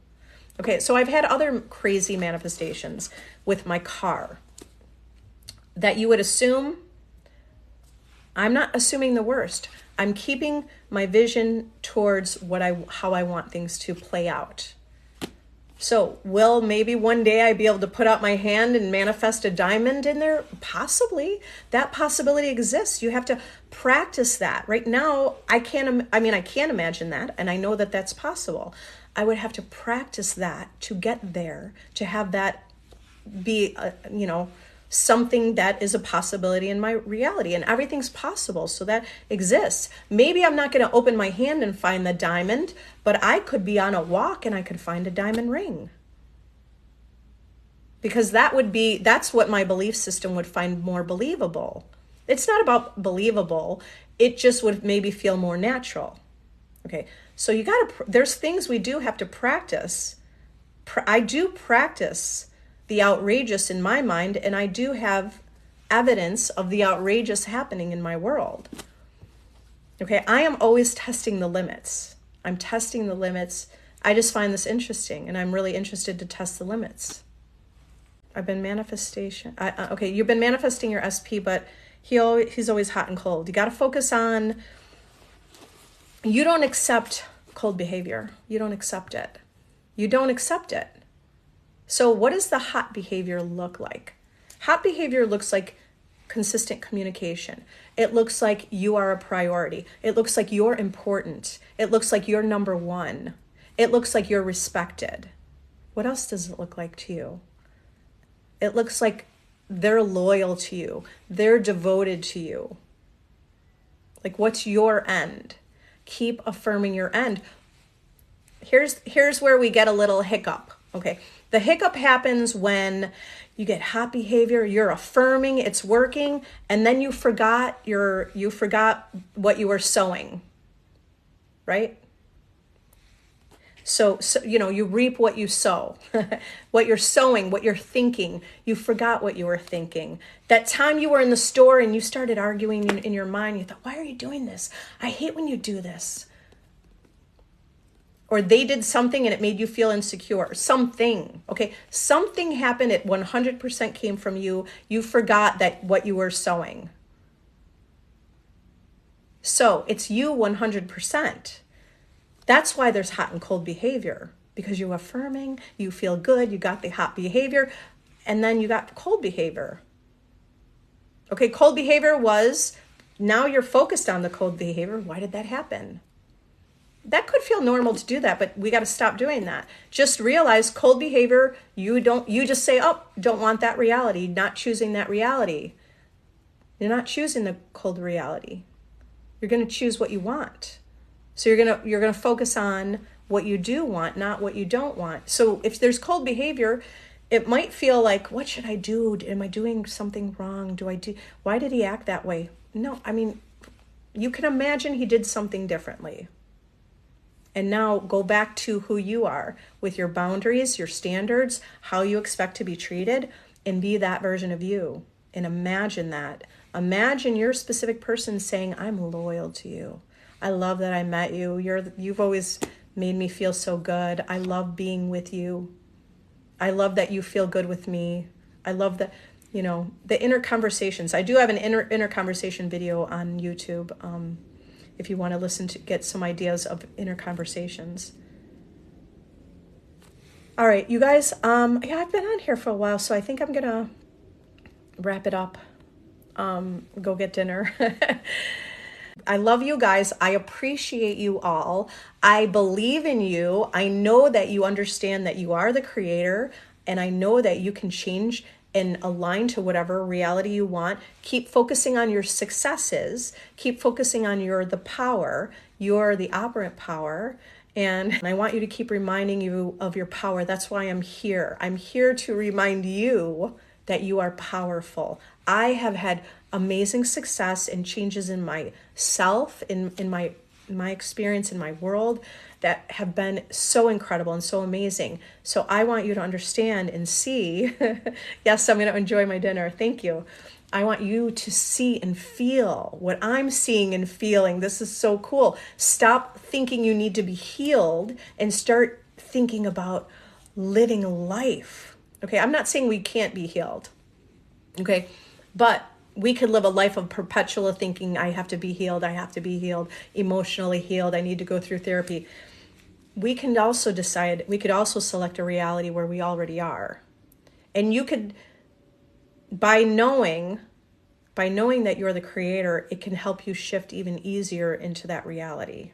Okay, so I've had other crazy manifestations with my car that you would assume. I'm not assuming the worst. I'm keeping my vision towards how I want things to play out. So will maybe one day I be able to put out my hand and manifest a diamond in there? Possibly. That possibility exists. You have to practice that. Right now, I can't imagine that, and I know that that's possible. I would have to practice that to get there, to have that be, something that is a possibility in my reality, and everything's possible. So that exists. Maybe I'm not going to open my hand and find the diamond, but I could be on a walk and I could find a diamond ring. Because that's what my belief system would find more believable. It's not about believable. It just would maybe feel more natural. Okay. So there's things we do have to practice. I do practice the outrageous in my mind, and I do have evidence of the outrageous happening in my world. Okay, I am always testing the limits. I'm testing the limits. I just find this interesting, and I'm really interested to test the limits. I've been okay, you've been manifesting your SP, but he's always hot and cold. You got to focus on, you don't accept cold behavior. You don't accept it. You don't accept it. So what does the hot behavior look like? Hot behavior looks like consistent communication. It looks like you are a priority. It looks like you're important. It looks like you're number one. It looks like you're respected. What else does it look like to you? It looks like they're loyal to you. They're devoted to you. Like, what's your end? Keep affirming your end. Here's where we get a little hiccup. Okay. The hiccup happens when you get hot behavior, you're affirming, it's working, and then you forgot what you were sowing, right? So you reap what you sow. What you're sowing, what you're thinking, you forgot what you were thinking. That time you were in the store and you started arguing in your mind, you thought, why are you doing this? I hate when you do this. or they did something and it made you feel insecure. Something, okay? Something happened. It 100% came from you. You forgot that what you were sowing. So it's you 100%. That's why there's hot and cold behavior, because you're affirming, you feel good, you got the hot behavior, and then you got cold behavior. Okay, cold behavior was, now you're focused on the cold behavior. Why did that happen? That could feel normal to do that, but we got to stop doing that. Just realize cold behavior, you just say, oh, don't want that reality, not choosing that reality. You're not choosing the cold reality. You're going to choose what you want. So you're going to focus on what you do want, not what you don't want. So if there's cold behavior, it might feel like, what should I do? Am I doing something wrong? Why did he act that way? No, I mean, you can imagine he did something differently. And now go back to who you are with your boundaries, your standards, how you expect to be treated, and be that version of you. And imagine that. Imagine your specific person saying, I'm loyal to you. I love that I met you. You've always made me feel so good. I love being with you. I love that you feel good with me. I love that, the inner conversations. I do have an inner conversation video on YouTube. If you want to listen to get some ideas of inner conversations. All right, you guys, I've been on here for a while, so I think I'm gonna wrap it up. Go get dinner. I love you guys. I appreciate you all. I believe in you. I know that you understand that you are the creator, and I know that you can change and align to whatever reality you want. Keep focusing on your successes. Keep focusing on the power. You're the operant power. And I want you to keep reminding you of your power. That's why I'm here. I'm here to remind you that you are powerful. I have had amazing success and changes in myself, in my experience, in my world, that have been so incredible and so amazing. So I want you to understand and see. Yes, I'm going to enjoy my dinner. Thank you. I want you to see and feel what I'm seeing and feeling. This is so cool. Stop thinking you need to be healed and start thinking about living life. Okay, I'm not saying we can't be healed. Okay, but we could live a life of perpetual thinking, I have to be healed, emotionally healed, I need to go through therapy. We could also select a reality where we already are. And you could, by knowing that you're the creator, it can help you shift even easier into that reality.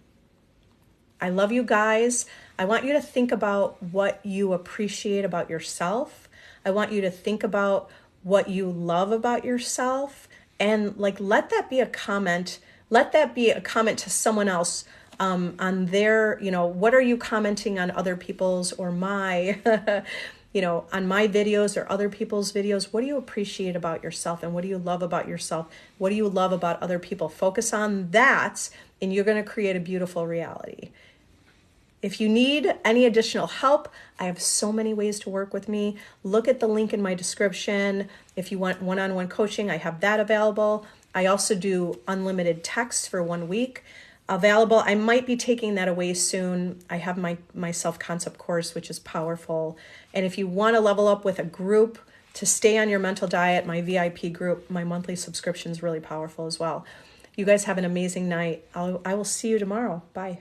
I love you guys. I want you to think about what you appreciate about yourself. I want you to think about what you love about yourself, and let that be a comment. Let that be a comment to someone else on their, what are you commenting on other people's or my, on my videos or other people's videos? What do you appreciate about yourself, and what do you love about yourself? What do you love about other people? Focus on that, and you're going to create a beautiful reality. If you need any additional help, I have so many ways to work with me. Look at the link in my description. If you want one-on-one coaching, I have that available. I also do unlimited text for 1 week available. I might be taking that away soon. I have my self-concept course, which is powerful. And if you want to level up with a group to stay on your mental diet, my VIP group, my monthly subscription is really powerful as well. You guys have an amazing night. I will see you tomorrow. Bye.